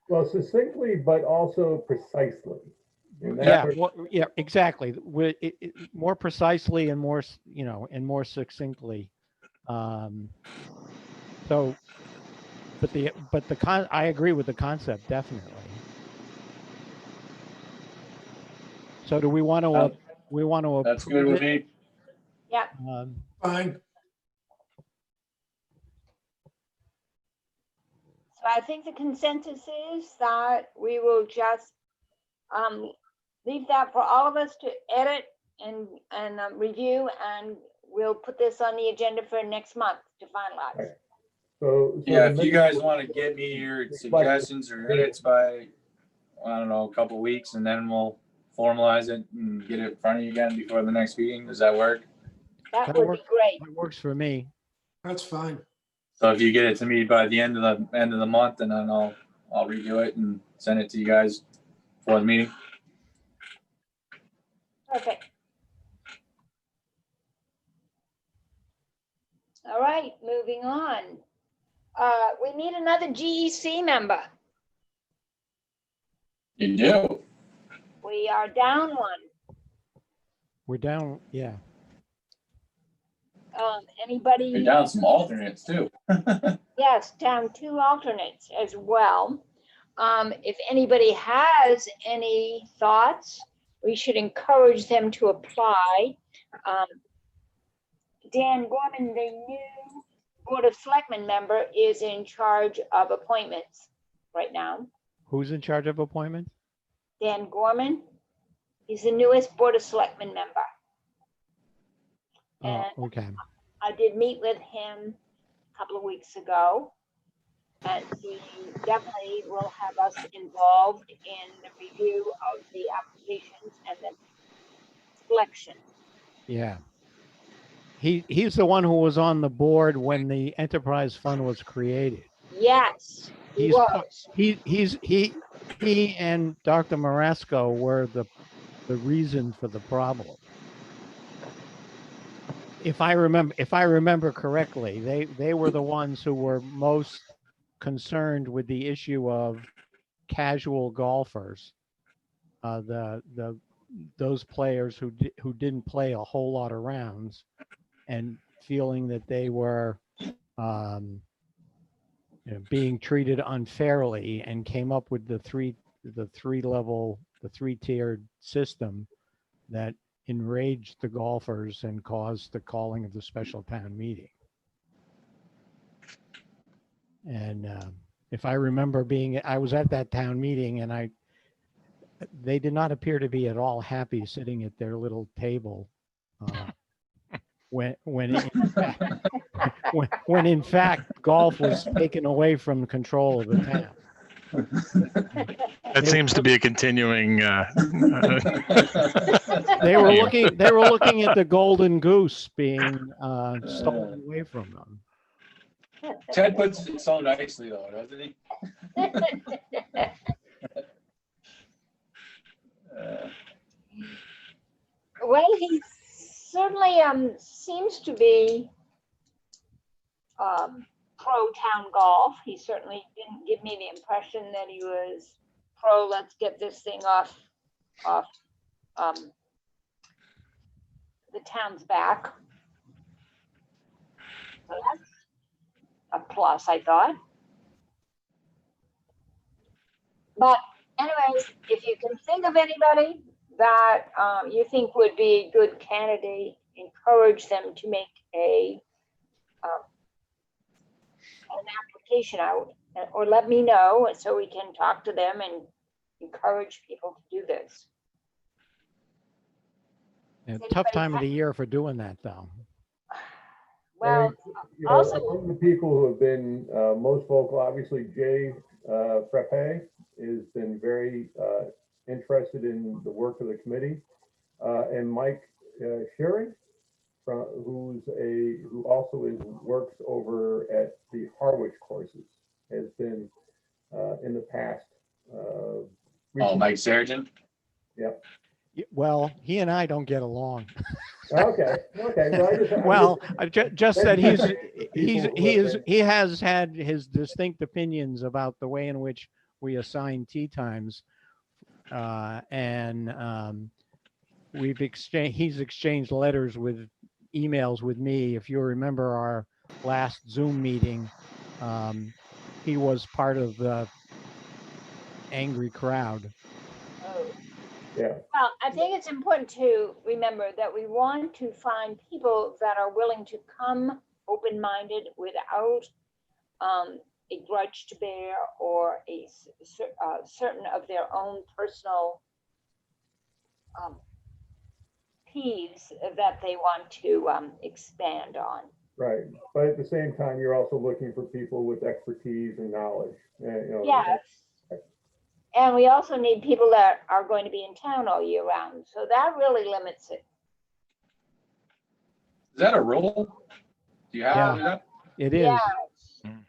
Well, succinctly, but also precisely. And that's Yeah, where- yeah, exactly. More precisely and more, and more succinctly. So, I agree with the concept, definitely. So do we want to, That's good with me. Yeah, Fine. so I think the consensus is that we will just leave that for all of us to edit and review, and we'll put this on the agenda for next month to finalize. So Yeah, the if you guys want to get me your suggestions or edits by, I don't know, a couple of weeks, and then we'll formalize it and get it in front of you again before the next meeting. Does that work? That That would be works. great. That works for me. That's fine. So if you get it to me by the end of the month, and then I'll review it and send it to you guys for the meeting. Perfect. All right, moving on. We need another GEC member. You do. We are down one. We're down, yeah. Anybody? You're down some alternates too. Yes, down 2 alternates as well. If anybody has any thoughts, we should encourage them to apply. Dan Gorman, the new Board of Selectmen member, is in charge of appointments right now. Who's in charge of appointments? Dan Gorman, he's the newest Board of Selectmen member. Oh, And okay. I did meet with him a couple of weeks ago, and he definitely will have us involved in the review of the applications and the selection. Yeah. He's the one who was on the board when the enterprise fund was created. Yes, he He's was. he and Dr. Marasco were the reason for the problem. If I remember correctly, they were the ones who were most concerned with the issue of casual golfers, those players who didn't play a whole lot of rounds, and feeling that they were being treated unfairly, and came up with the three-tiered system that enraged the golfers and caused the calling of the special town meeting. And if I remember I was at that town meeting, and they did not appear to be at all happy sitting at their little table when in fact golf was taken away from control of the town. That seems to be a continuing. They were looking at the golden goose being stolen away from them. Ted puts it so nicely though, doesn't he? Well, he certainly seems to be pro town golf. He certainly didn't give me the impression that he was pro let's get this thing off the town's back. So that's a plus, I thought. But anyways, if you can think of anybody that you think would be a good candidate, encourage them to make an application out, or let me know so we can talk to them and encourage people to do this. Yeah, tough time of the year for doing that, though. Well, You know, also, among the people who have been most vocal, obviously Jay Frappe has been very interested in the work of the committee, and Mike Sherry, who also works over at the Harwich courses, has been in the past. Mike Sargent. Yep. Well, he and I don't get along. Okay. Well, just that People he has had his distinct opinions about the way in which we assign tee times, and he's exchanged emails with me. If you remember our last Zoom meeting, he was part of the angry crowd. Yeah. well, I think it's important to remember that we want to find people that are willing to come open-minded without a grudge to bear or a certain of their own personal peeves that they want to expand on. Right, but at the same time, you're also looking for people with expertise and knowledge. Yes. And we also need people that are going to be in town all year round. So that really limits it. Is that a rule? Do you have Yeah. to do that? It is. Yeah.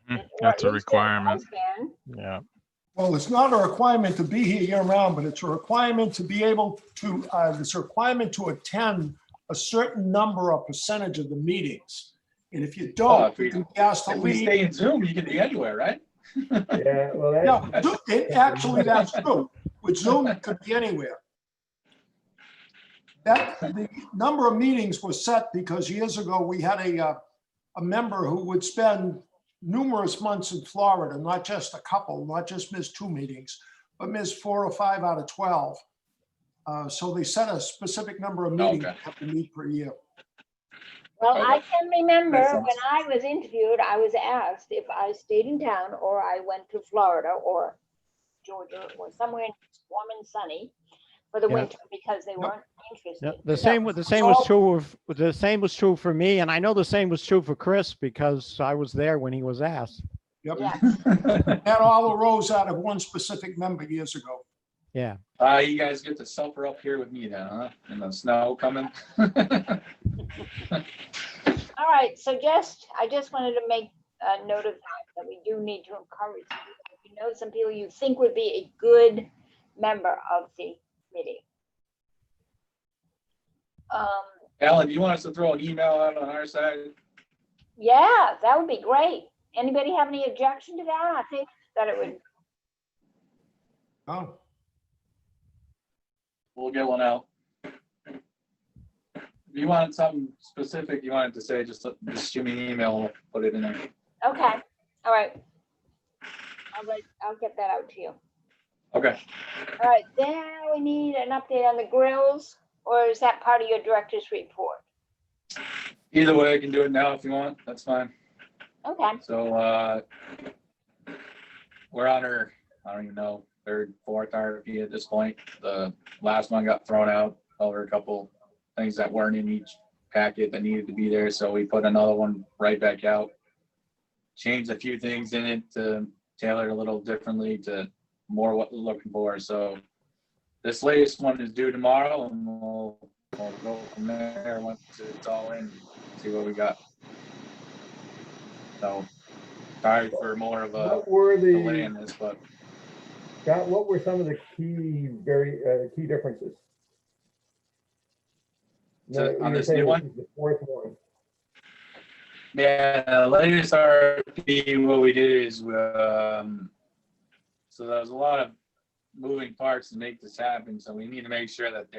Mhm. That's a requirement. Then. Yeah. Well, it's not a requirement to be here year round, but it's a requirement to be able to, it's a requirement to attend a certain number or percentage of the meetings. And if you don't, you can be asked to If we leave. stay in Zoom, you can be anywhere, right? Yeah, well, Actually, that's true. With Zoom, it could be anywhere. The number of meetings was set because years ago, we had a member who would spend numerous months in Florida, not just a couple, not just miss 2 meetings, but miss 4 or 5 out of 12. So they set a specific number of meetings Okay. you have to meet per year. Well, Okay. I can remember Makes sense. when I was interviewed, I was asked if I stayed in town or I went to Florida or Georgia or somewhere warm and sunny for the Yeah. winter because they weren't interested. No, the So- same was true for me, and I know the same was true for Chris because I was there when he was asked. Yep. Yeah. Had all arose out of one specific member years ago. Yeah. You guys get to suffer up here with me then, huh? And the snow coming. All right, so I just wanted to make a note of that we do need to encourage people. If you know some people you think would be a good member of the committee. Alan, do you want us to throw an email out on our side? Yeah, that would be great. Anybody have any objection to that? I think that it would. Oh, We'll get one out. If you wanted something specific you wanted to say, just shoot me an email, we'll put it in there. Okay, all right. I'll get that out to you. Okay. All right, then we need an update on the grills. Or is that part of your director's report? Either way, I can do it now if you want. That's fine. Okay, So, we're on our, I don't even know, third, fourth RFP at this point. The last one got thrown out over a couple things that weren't in each packet that needed to be there. So we put another one right back out. Changed a few things in it to tailor it a little differently to more what we're looking for. So this latest one is due tomorrow, and we'll go from there once it's all in, see what we got. So sorry for more of a What were delay the, in this, but Scott, what were some of the key, key differences? So, No, on you're this saying new one? is the fourth one. yeah, the latest RFP, what we did is, so there's a lot of moving parts to make this happen. So we need to make sure that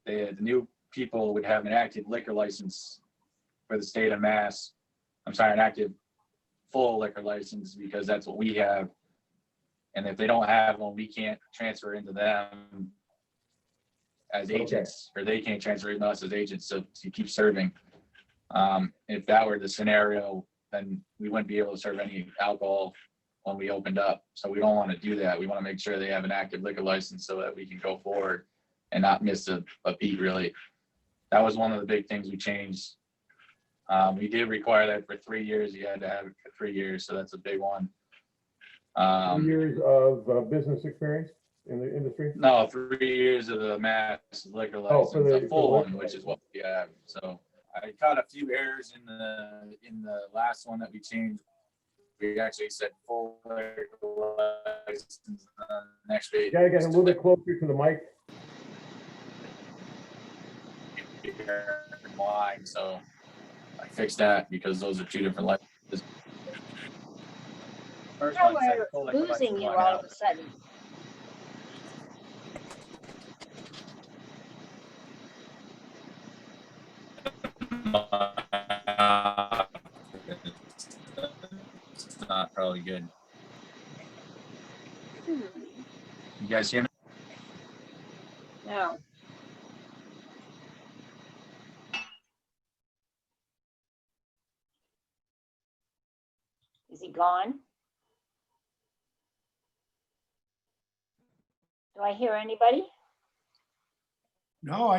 the new people would have an active liquor license for the state of Mass. I'm sorry, an active full liquor license, because that's what we have. And if they don't have one, we can't transfer into them as agents, or they can't transfer into us as agents to keep serving. If that were the scenario, then we wouldn't be able to serve any alcohol when we opened up. So we don't want to do that. We want to make sure they have an active liquor license so that we can go forward and not miss a beat, really. That was one of the big things we changed. We did require that for 3 years. You had to have it for 3 years, so that's a big one. 3 years of business experience in the industry? No, 3 years of the Mass liquor Oh, for license, the- a full for the one, which is what we have. So I caught a few errors in the last one that we changed. We actually said full liquor license on the next page. You gotta get a little bit closer to the mic. Why? So I fixed that because those are two different licenses. First now one said full we're liquor losing license you line all out. of a sudden. It's not probably good. Hmm, You guys hear me? no. Is he gone? Do I hear anybody? No,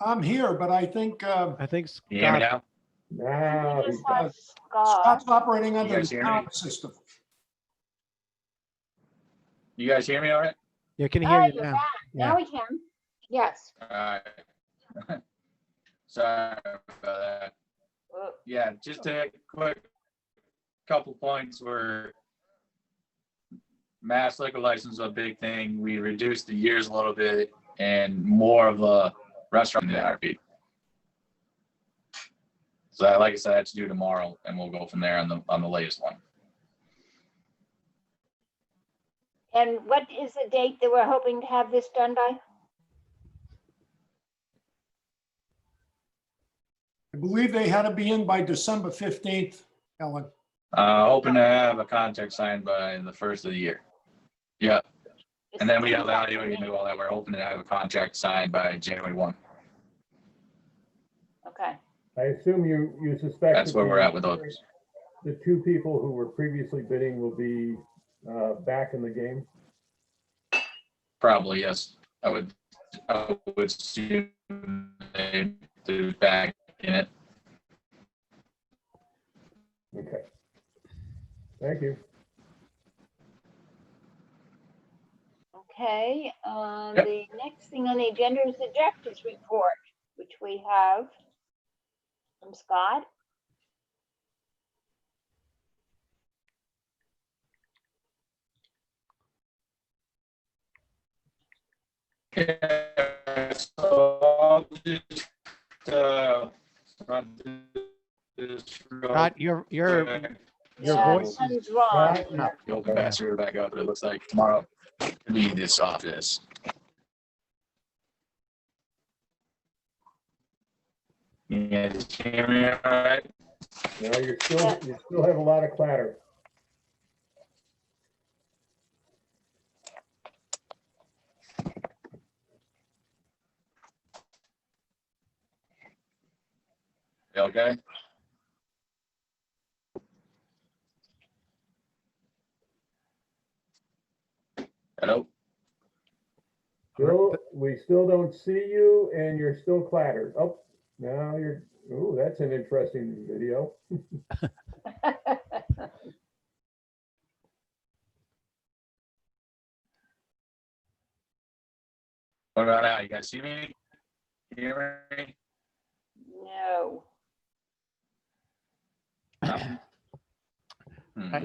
I'm here, but I think I think Can you hear me Scott, now? Now, We just he's have Scott. Scott's operating under guys the hear me? sound system. You guys hear me all right? you can hear Oh, you you're now. back. Yeah. Now we can. Yes. All right. Sorry about that. Yeah, just a quick couple points where Mass liquor license is a big thing. We reduced the years a little bit and more of a restaurant in the RP. So like I said, that's due tomorrow, and we'll go from there on the latest one. And what is the date that we're hoping to have this done by? I believe they had to be in by December 15th, Ellen. Hoping to have a contract signed by the first of the year. Yeah, and then we evaluate and do all that. We're hoping to have a contract signed by January 1. Okay. I assume you suspect. That's that where we're the- at with those. The two people who were previously bidding will be back in the game. Probably, yes. I would assume they'd do back in it. Okay. Thank you. Okay, Yep. the next thing on the agenda is the director's report, which we have from Scott. Yeah, so I'll just, run through this real Scott, your quick. Your Yeah, voice Something's wrong. Scott, The open passenger back up, but it looks like tomorrow could be this office. Yeah, just hear me all right? No, you still have a lot of clatter. okay? Hello? We still don't see you and you're still clattered. Oh, now you're, oh, that's an interesting video. What about now? You guys see me? Can you hear me? No. Hmm.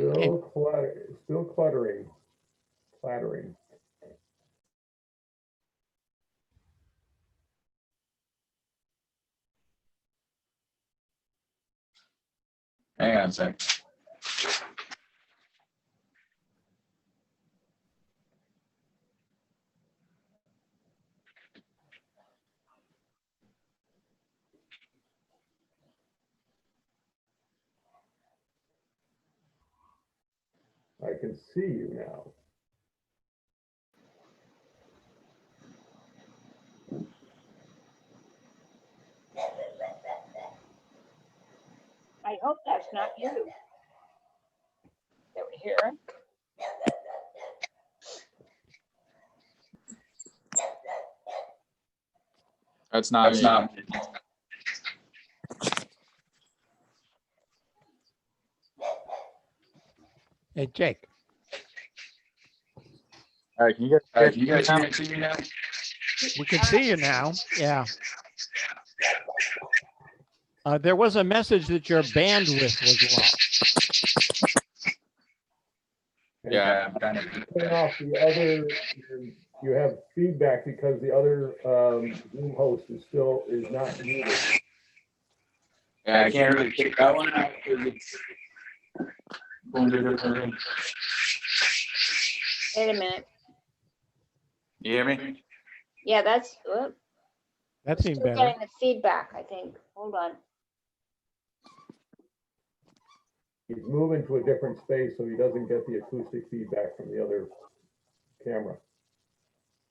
Still cluttering. Hang on a sec. I can see you now. I hope that's not you. That we hear. That's not me. Hey, Jake. All right, can you guys see me now? We can see you now. Yeah. There was a message that your bandwidth was low. Yeah, I'm kind of. Turn off the other, you have feedback because the other Zoom host is not muted. Yeah, I can't really pick that one out because it's going to a different room. Wait a minute. You hear me? Yeah, that's, That seemed still better. getting the feedback, I think. Hold on. He's moving to a different space so he doesn't get the acoustic feedback from the other camera.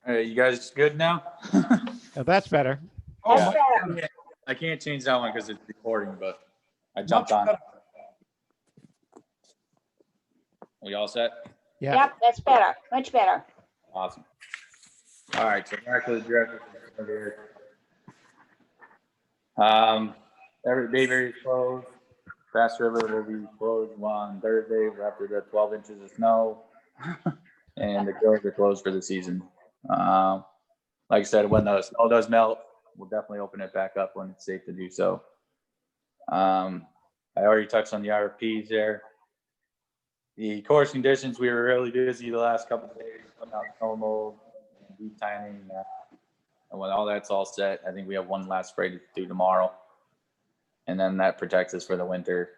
All right, you guys good now? Now, that's better. Oh, That's my- better. I can't change that one because it's recording, but I much jumped on. better. We all set? Yeah. Yep, that's better. Much better. Awesome. All right, so back to the director. Every Bayberry is closed. Bass River will be closed on Thursday after the 12 inches of snow. And the grills are closed for the season. Like I said, when the snow does melt, we'll definitely open it back up when it's safe to do so. I already touched on the RFPs there. The course conditions, we were really busy the last couple of days, putting out snow mold, deep timing. And when all that's all set, I think we have one last spray to do tomorrow. And then that protects us for the winter.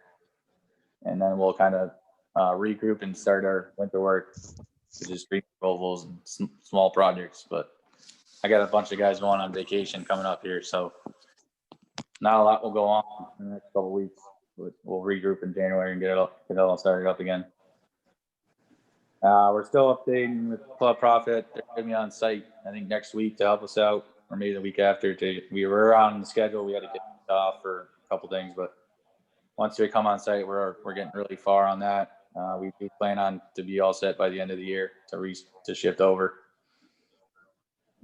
And then we'll kind of regroup and start our winter work, which is street ovals and small projects. But I got a bunch of guys going on vacation coming up here, so not a lot will go on in the next couple of weeks. But we'll regroup in January and get it all started up again. We're still updating with Club Profit. They're going to be on site, I think, next week to help us out, or maybe the week after. We were on the schedule. We had to get off for a couple things, but once they come on site, we're getting really far on that. We do plan on to be all set by the end of the year to shift over.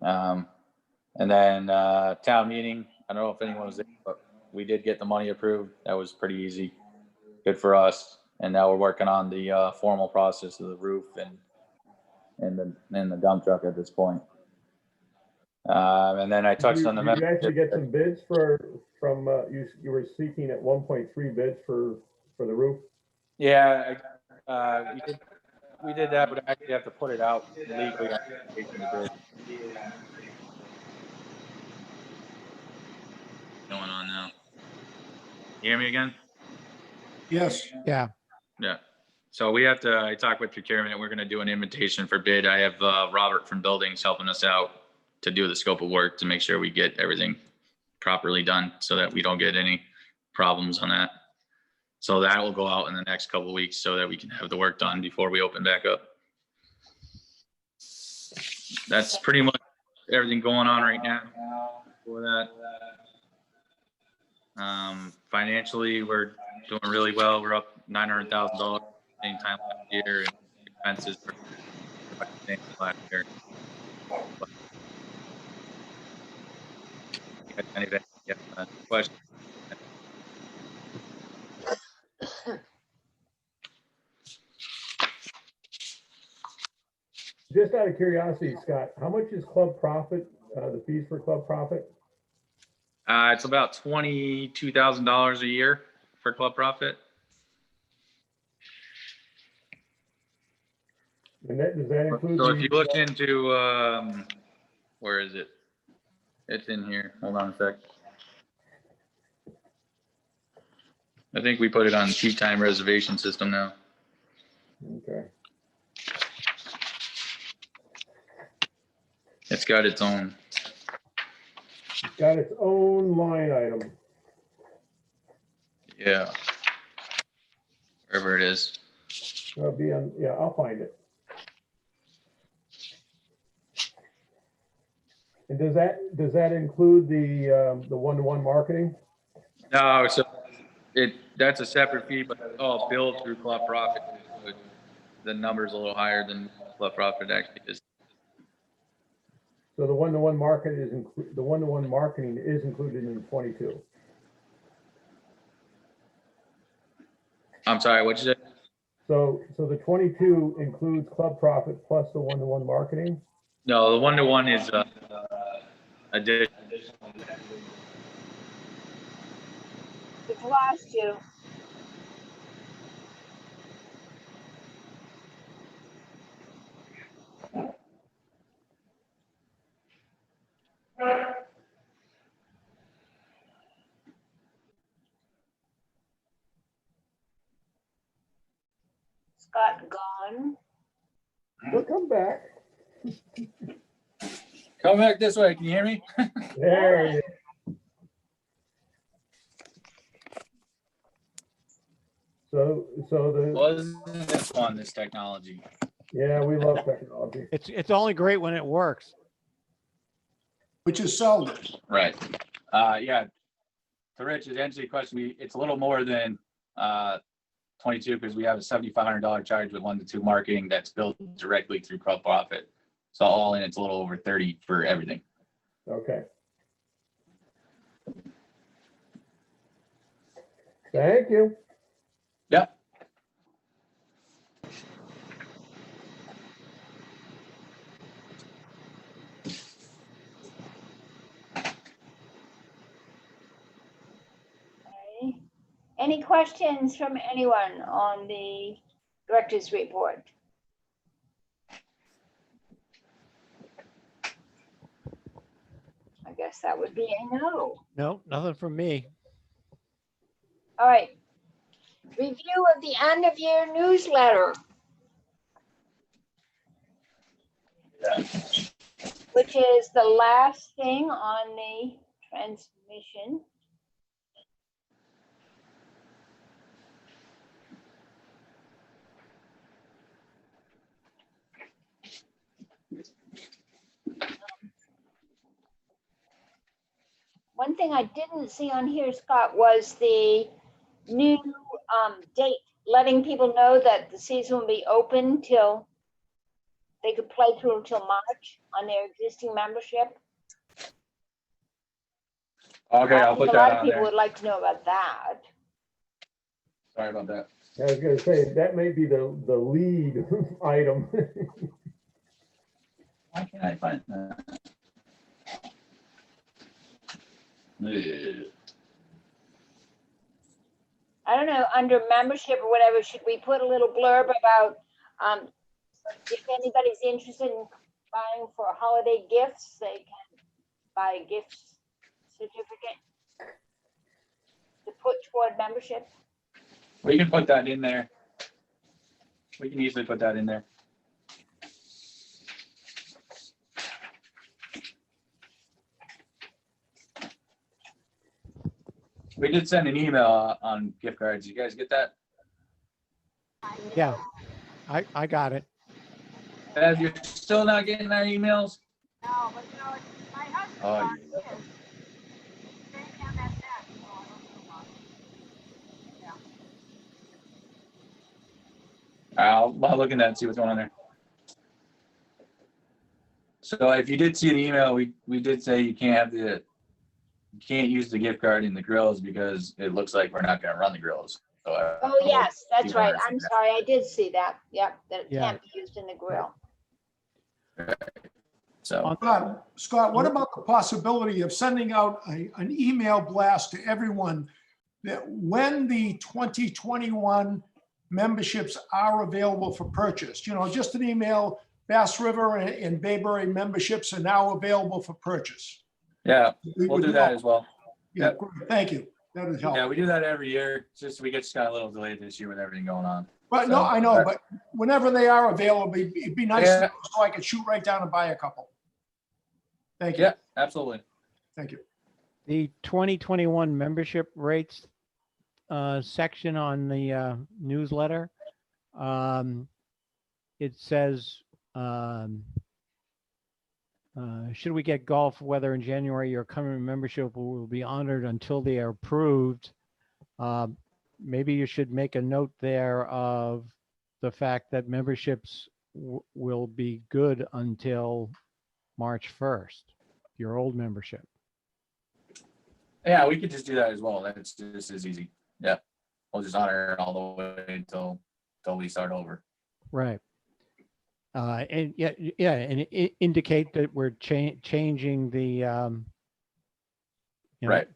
And then town meeting. I don't know if anyone was there, but we did get the money approved. That was pretty easy. Good for us. And now we're working on the formal process of the roof and the dump truck at this point. And then I touched on the. Did you actually get some bids from you were seeking at 1.3 bids for the roof? Yeah, we did that, but I actually have to put it out legally. Going on now. You hear me again? Yes. Yeah. Yeah. So we have to, I talked with procurement and we're going to do an invitation for bid. I have Robert from buildings helping us out to do the scope of work to make sure we get everything properly done so that we don't get any problems on that. So that will go out in the next couple of weeks so that we can have the work done before we open back up. That's pretty much everything going on right now for that. Financially, we're doing really well. We're up $900,000 same time last year, and expenses were about the same as last year. You guys, anything? Yeah, question? Just out of curiosity, Scott, how much is club profit, the fees for club profit? It's about $22,000 a year for club profit. And that, does that include? So if you the- look into, where is it? It's in here. Hold on a sec. I think we put it on tea time reservation system now. Okay. It's got its own. It's got its own line item. Yeah. Wherever it is. It'll be on, yeah, I'll find it. And does that include the one-to-one marketing? No, so that's a separate fee, but it's all billed through club profit. The number's a little higher than club profit actually is. So the one-to-one market is the one-to-one marketing is included in 22. I'm sorry, what'd you say? So the 22 includes club profit plus the one-to-one marketing? No, the one-to-one is additional. We've lost you. Scott gone. We'll come back. Come back this way, can you hear me? There you So the, Wasn't this fun, this technology? yeah, we love technology. It's only great when it works. Which is seldom. Right. Yeah. To Rich, to answer your question, it's a little more than 22 because we have a $7,500 charge with 1-2 marketing that's billed directly through club profit. So all in, it's a little over 30 for everything. Okay. Thank you. Yep. Okay. Any questions from anyone on the director's report? I guess that would be a no. No, nothing from me. All right. Review of the end of year newsletter. Which is the last thing on the transmission. One thing I didn't see on here, Scott, was the new date, letting people know that the season will be open till they could play through until March on their existing membership. Okay, I I'll think put a lot that of on people there. would like to know about that. Sorry about that. I was gonna say, that may be the lead item. Why can't I find that? I don't know, under membership or whatever, should we put a little blurb about if anybody's interested in buying for holiday gifts, they can buy a gift certificate to put toward membership? We can put that in there. We can easily put that in there. We did send an email on gift cards. You guys get that? Yeah, I got it. Bev, you're still not getting our emails? No, but you know, my husband Oh, got yeah. his. Same MSN, so I don't know. I'll look into that and see what's going on there. So if you did see an email, we did say you can't use the gift card in the grills because it looks like we're not gonna run the grills. So Oh, yes, that's people right. understand I'm that. sorry, I did see that. Yep, that it Yeah. can't be used in the grill. So Scott, what about the possibility of sending out an email blast to everyone that when the 2021 memberships are available for purchase, you know, just an email, Bass River and Bayberry memberships are now available for purchase. yeah, We we'll would do that know. as well. Yeah, Yep. great. Thank you. That would help. Yeah, we do that every year. It's just we just got a little delayed this year with everything going on. But no, So, I know, but whenever they are available, it'd be nice to Yeah. know so I could shoot right down and buy a couple. Thank you. Yeah, absolutely. Thank you. The 2021 membership rates section on the newsletter, it says, should we get golf weather in January, your current membership will be honored until they are approved. Maybe you should make a note there of the fact that memberships will be good until March 1st, your old membership. Yeah, we could just do that as well. That's just as easy. Yeah, we'll just honor it all the way until we start over. Right. And and indicate that we're changing the, you know, Right.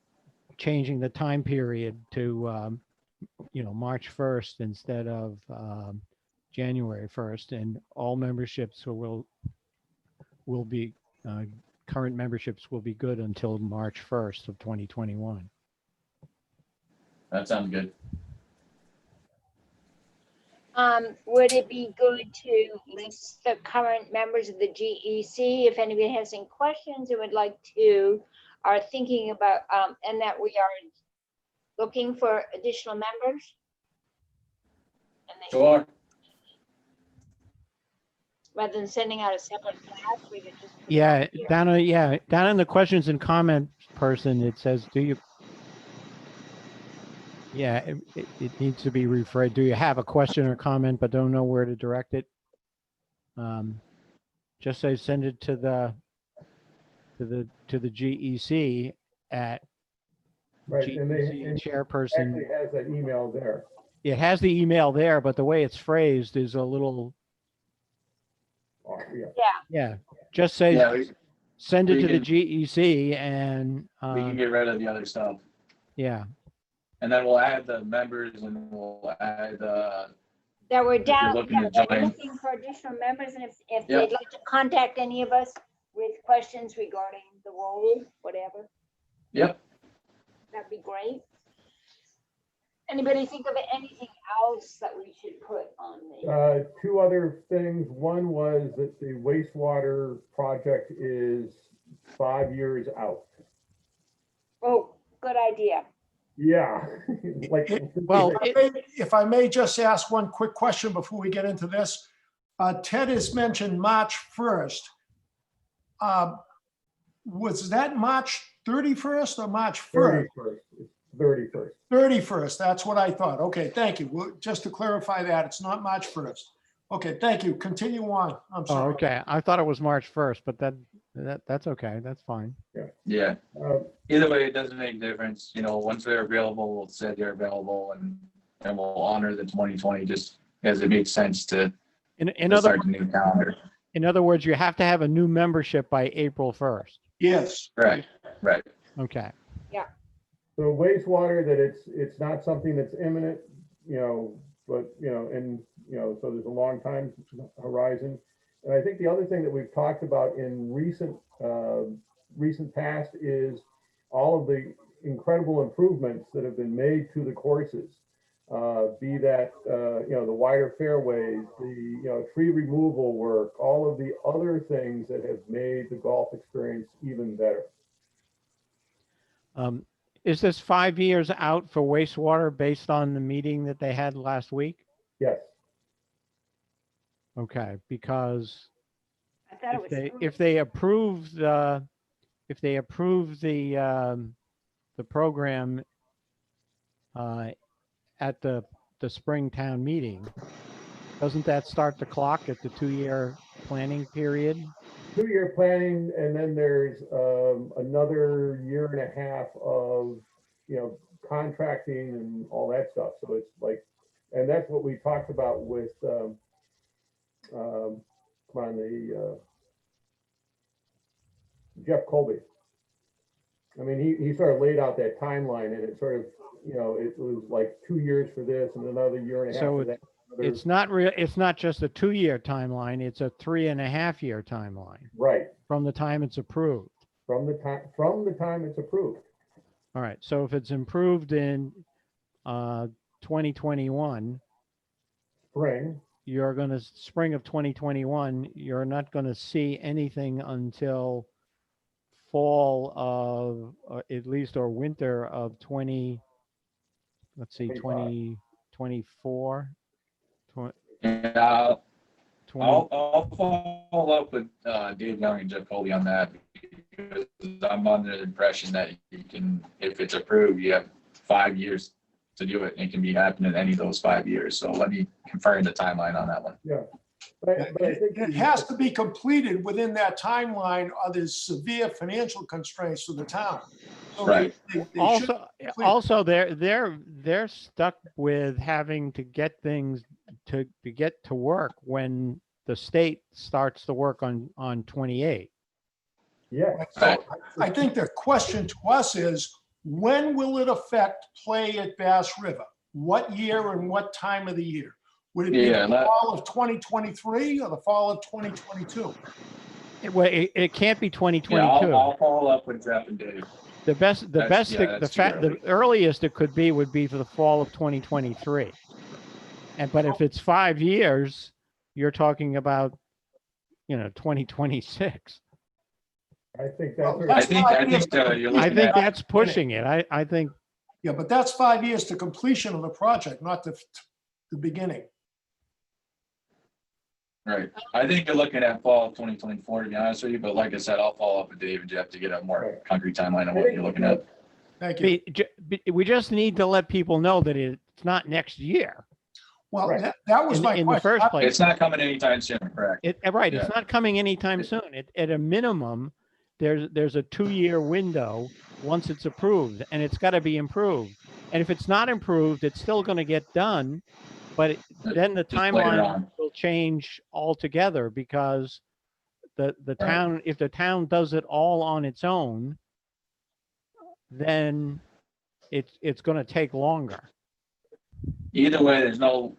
changing the time period to, you know, March 1st instead of January 1st, and all memberships will be, current memberships will be good until March 1st of 2021. That sounds good. Would it be good to list the current members of the GEC if anybody has any questions and would like to, are thinking about, and that we are looking for additional members? And they- Sure. Rather than sending out a separate blast, we could just. put it Yeah, on here. down in the questions and comments person, it says, do you? Yeah, it needs to be rephrased. Do you have a question or comment, but don't know where to direct it? Just say send it to the GEC at Right, and they GEC and chairperson. actually has that email there. It has the email there, but the way it's phrased is a little, Oh, yeah. yeah, just say, Yeah, we send it we to the can- GEC and, can get rid of the other stuff. yeah, And then we'll add the members and we'll add That we're you're down, looking yeah, to we're join. looking for additional members, and if Yep. they'd like to contact any of us with questions regarding the role, whatever, Yep. that'd be great. Anybody think of anything else that we should put on the, Two other things. One was that the wastewater project is 5 years out. oh, good idea. Yeah. Like, well, If I may just ask one quick question before we get into this. Ted has mentioned March 1st. Was that March 31st or March 1st? 31st. It's 31st. 31st, that's what I thought. Okay, thank you. Well, just to clarify that, it's not March 1st. Okay, thank you. Continue on. I'm oh, sorry. okay. I thought it was March 1st, but that's okay. That's fine. Yeah. Uh, Either way, it doesn't make a difference. You know, once they're available, we'll say they're available and we'll honor the 2020 just as it makes sense to start the new calendar. In other words, you have to have a new membership by April 1st. Yes. Right. Right. Okay. So wastewater, that it's not something that's imminent, you know, but, you know, and, you know, so there's a long time horizon. And I think the other thing that we've talked about in recent past is all of the incredible improvements that have been made to the courses. Be that, you know, the wider fairways, the, you know, tree removal work, all of the other things that have made the golf experience even better. Is this 5 years out for wastewater based on the meeting that they had last week? Yes. Okay, because I thought it was. if they approve the program at the spring town meeting, Doesn't that start the clock at the 2-year planning period? 2-year planning, and then there's another year and a half of, contracting and all that stuff. So it's like, and that's what we talked about with, come on, the Jeff Colby. I mean, he sort of laid out that timeline, and it sort of, it was like 2 years for this and another year and a half So for that. It's not real. It's not just a 2-year timeline. It's a 3.5-year timeline Right, from the time it's approved. from the time it's approved. All right. So if it's improved in 2021, Spring, you're going to spring of 2021. You're not going to see anything until fall of at least or winter of 20. Let's see, 2024. Yeah, 20, I'll follow up with Dave Young and Jeff Colby on that, because I'm under the impression that you can, if it's approved, you have 5 years to do it. It can be happening in any of those 5 years. So let me confirm the timeline on that one. yeah. But I think It has to be completed within that timeline, or there's severe financial constraints to the town. So Right. they should also, complete it. also they're stuck with having to get things to get to work when the state starts to work on 28. Yeah, So I think the question to us is, when will it affect play at Bass River? What year and what time of the year? Would it be Yeah, the fall of 2023 or the fall of 2022? It can't be Yeah, 2022. I'll follow up with Jeff and Dave. The That's- yeah, that's too the early. earliest it could be would be for the fall of 2023. But if it's 5 years, you're talking about, 2026. I think Well, that's. that's I five years think to you're I looking think at, that's pushing it. I think, Yeah, but that's 5 years to completion of the project, not the beginning. right. I think you're looking at fall of 2024, to be honest with you. But like I said, I'll follow up with Dave and Jeff to get a more Right. concrete timeline on what you're looking at. Thank you. we just need to let people know that it's not next year Well, Right. that was my in the question. first place. It's not coming anytime soon, correct? Right. Yeah. It's not coming anytime soon. At a minimum, there's a 2-year window once it's approved, and it's got to be improved. And if it's not improved, it's still going to get done, but then the Just later timeline on. will change altogether, because the town, if the town does it all on its own, then it's going to take longer. Either way, there's no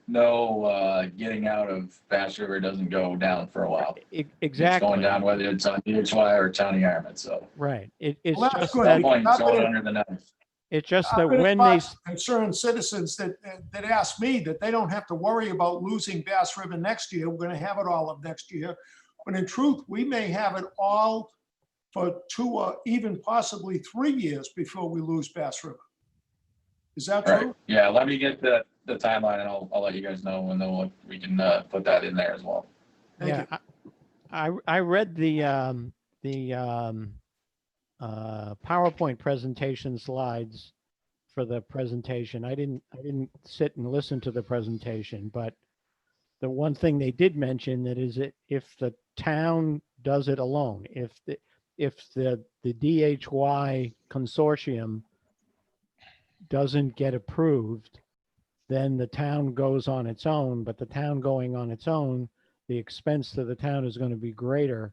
getting out of Bass River. Doesn't go down for a while. It's Exactly. going down whether it's on DHY or County Armament. So Right. It's Well, that's just good. no that point I've going been- under the knife. it's just I've that been when they advised concerned citizens that ask me that they don't have to worry about losing Bass River next year. We're going to have it all of next year. When in truth, we may have it all for 2 or even possibly 3 years before we lose Bass River. Is that Right. true? Yeah. Let me get the timeline, and I'll let you guys know, and then we can put that in there as well. Thank you. Yeah, I read the PowerPoint presentation slides for the presentation. I didn't sit and listen to the presentation, but the one thing they did mention that is that if the town does it alone, if the DHY consortium doesn't get approved, then the town goes on its own. But the town going on its own, the expense to the town is going to be greater,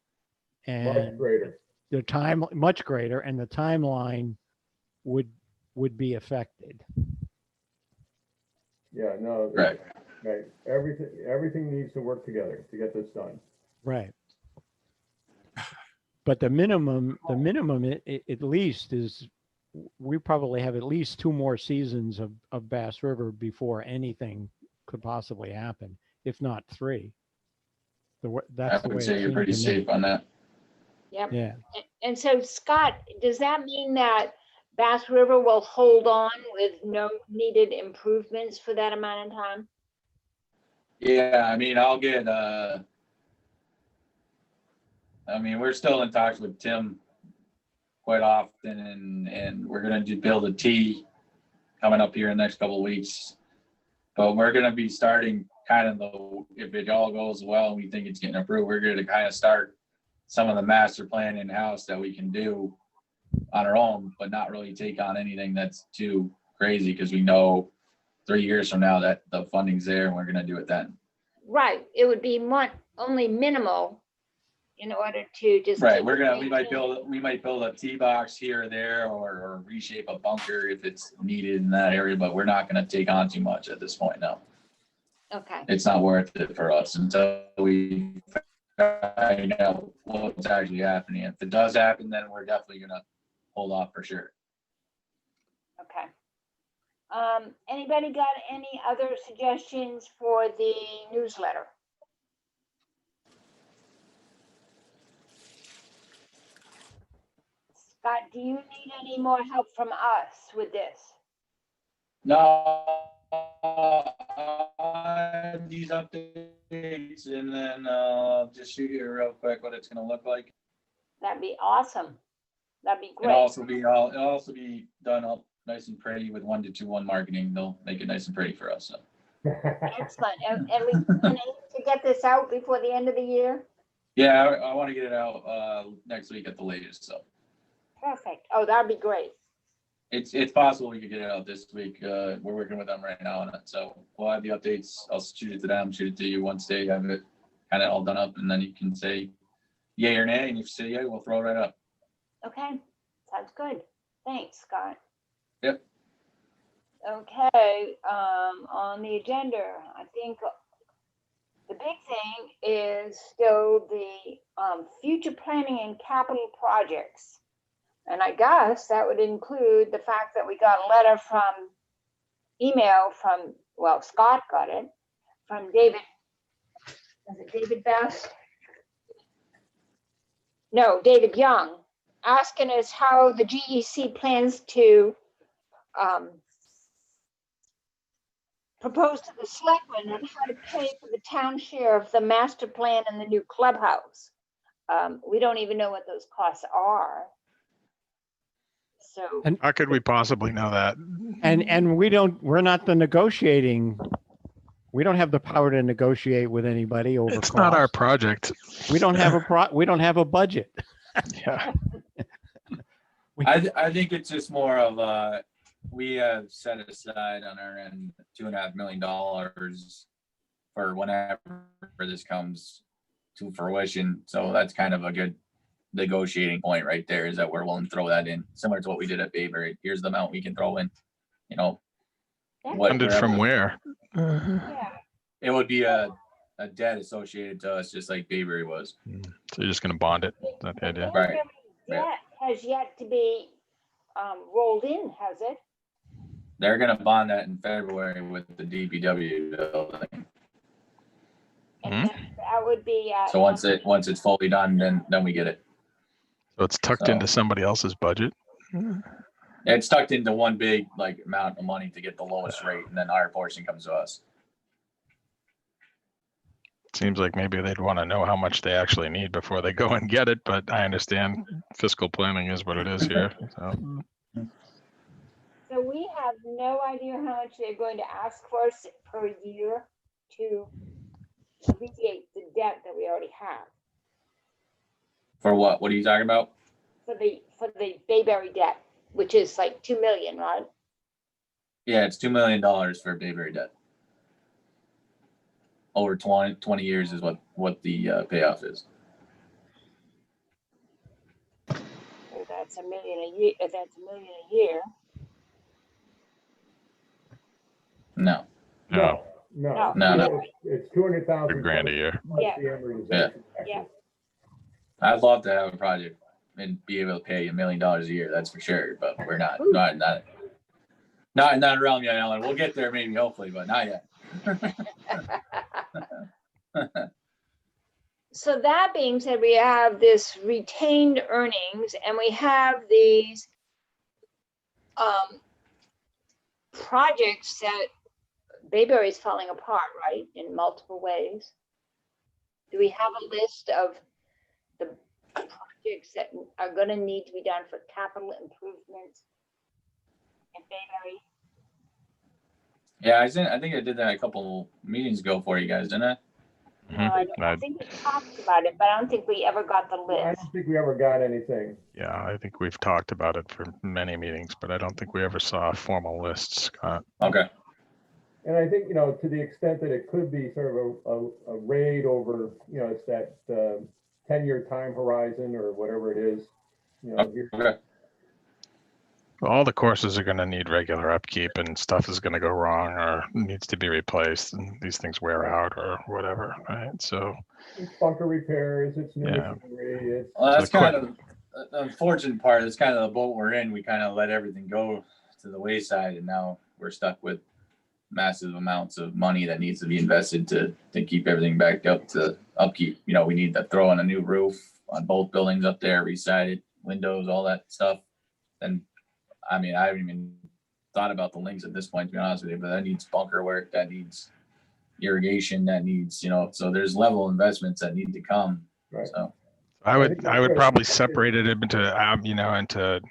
Much and greater. the time much greater, and the timeline would be affected. Yeah, no. Right. Right. Everything needs to work together to get this done. Right. But the minimum at least is, we probably have at least 2 more seasons of Bass River before anything could possibly happen, if not 3. That's the I would way say it you're seemed pretty to me. safe on that. Yep. Yeah. And so Scott, does that mean that Bass River will hold on with no needed improvements for that amount of time? Yeah, I mean, I'll get. We're still in talks with Tim quite often, and we're gonna build a T coming up here in the next couple of weeks. But we're gonna be starting kind of the, if it all goes well and we think it's getting approved, we're going to kind of start some of the master plan in-house that we can do on our own, but not really take on anything that's too crazy, because we know 3 years from now that the funding's there and we're going to do it then. Right, it would be only minimal in order to just. Right, keep we it might build a tee box here or there, or reshape a bunker if it's needed in that area, but we're not gonna take on too much at this point, no. Okay, It's not worth it for us until we find out what's actually happening. If it does happen, then we're definitely gonna hold off for sure. okay. Anybody got any other suggestions for the newsletter? Scott, do you need any more help from us with this? No, these updates, and then just shoot you real quick what it's gonna look like. That'd be awesome. That'd be It'll great. it'll also be done up nice and pretty with 1-2-1 marketing. They'll make it nice and pretty for us. So. Excellent. And we can aim to get this out before the end of the year? Yeah, I want to get it out next week at the latest. So Perfect. Oh, that'd be great. it's possible we could get it out this week. We're working with them right now on it. So we'll have the updates. I'll shoot it to them, shoot it to you once they have it kind of all done up, and then you can say yay or nay. And if you say yay, we'll throw it right up. Okay, sounds good. Thanks, Scott. Yep. Okay, on the agenda, I think the big thing is still the future planning and capital projects. And I guess that would include the fact that we got a letter email from, well, Scott got it, from David, is it David Best? No, David Young, asking us how the GEC plans to propose to the selectmen on how to pay for the town share of the master plan and the new clubhouse. We don't even know what those costs are. So, How could we possibly know that? And we're not the negotiating. We don't have the power to negotiate with anybody over It's not our costs. project. We don't have a budget. Yeah. I think it's just more of we have set aside on our end $2.5 million for whenever this comes to fruition. So that's kind of a good negotiating point right there, is that we're willing to throw that in, similar to what we did at Bayberry. Here's the amount we can throw in, you know. Funded from where? yeah, It would be a debt associated to us, just like Bayberry was. So you're just gonna bond it? Is that the idea? Right. that has yet to be rolled in, has it? They're gonna bond that in February with the DPW building. And that would be. So once it's fully done, then we get it. So it's tucked So- into somebody else's budget? It's tucked into one big amount of money to get the lowest rate, and then our portion comes to us. Seems like maybe they'd want to know how much they actually need before they go and get it, but I understand fiscal planning is what it is here. So So we have no idea how much they're going to ask for us per year to alleviate the debt that we already have For what? What are you talking about? for the Bayberry debt, which is like 2 million, right? Yeah, it's $2 million for Bayberry debt. Over 20 years is what the payoff is. So that's $1 million a year. If that's $1 million a year. No. no, No. It's 200,000. $2,000 a year. plus Yeah. the amortization. Yeah. I'd love to have a project and be able to pay $1 million a year. That's for sure. But we're not in that realm yet, Alan. We'll get there maybe, hopefully, but not yet. So that being said, we have this retained earnings and we have these projects that Bayberry is falling apart, right, in multiple ways. Do we have a list of the projects that are going to need to be done for capital improvements in Bayberry? Yeah, I think I did that a couple meetings ago for you guys, didn't I? No, I think we talked about it, but I don't think we ever got the I list. don't think we ever got anything. Yeah, I think we've talked about it for many meetings, but I don't think we ever saw a formal list, Scott. Okay. And I think, to the extent that it could be sort of a raid over, it's that 10-year time horizon or whatever it is, here. Okay. Well, all the courses are going to need regular upkeep, and stuff is going to go wrong or needs to be replaced, and these things wear out or whatever, right? So It's bunker repairs, it's new Yeah. machinery, it's. Well, that's So the kind of the unfortunate part. That's kind of the boat we're in. We kind of let everything go to the wayside, and now we're stuck with massive amounts of money that needs to be invested to keep everything back up to upkeep. We need to throw in a new roof on both buildings up there, re-sided windows, all that stuff. And I mean, I haven't even thought about the links at this point, to be honest with you, but that needs bunker work, that needs irrigation, that needs, so there's level investments that need to come. Right. So I think that's would good. probably separate it into,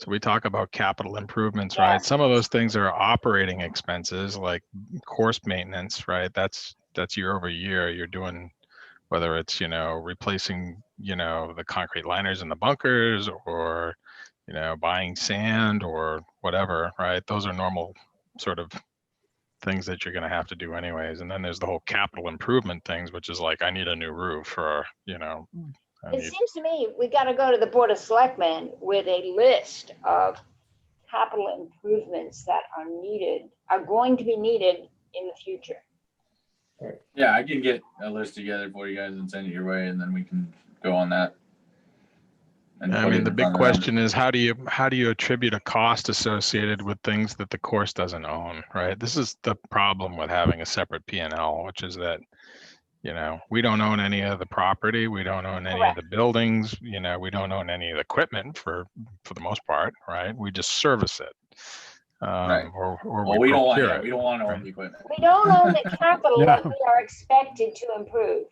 so we talk about capital improvements, right? Yes. Some of those things are operating expenses like course maintenance, right? That's year over year. You're doing, whether it's, replacing, the concrete liners in the bunkers or, buying sand or whatever, right? Those are normal sort of things that you're going to have to do anyways. And then there's the whole capital improvement things, which is like, I need a new roof or, It seems to me we got to go to the Board of Selectmen with a list of capital improvements that are going to be needed in the future. yeah, I can get a list together for you guys and send it your way, and then we can go on that. And I put it mean, in the big front of them. question is how do you attribute a cost associated with things that the course doesn't own, right? This is the problem with having a separate P&L, which is that, we don't own any of the property, we don't own any of the buildings, we don't own any of the equipment for the most part, right? We just service it. Right. Or Well, we don't want procure it. we don't want to own right? the equipment. We don't own the capital that No. we are expected to improve.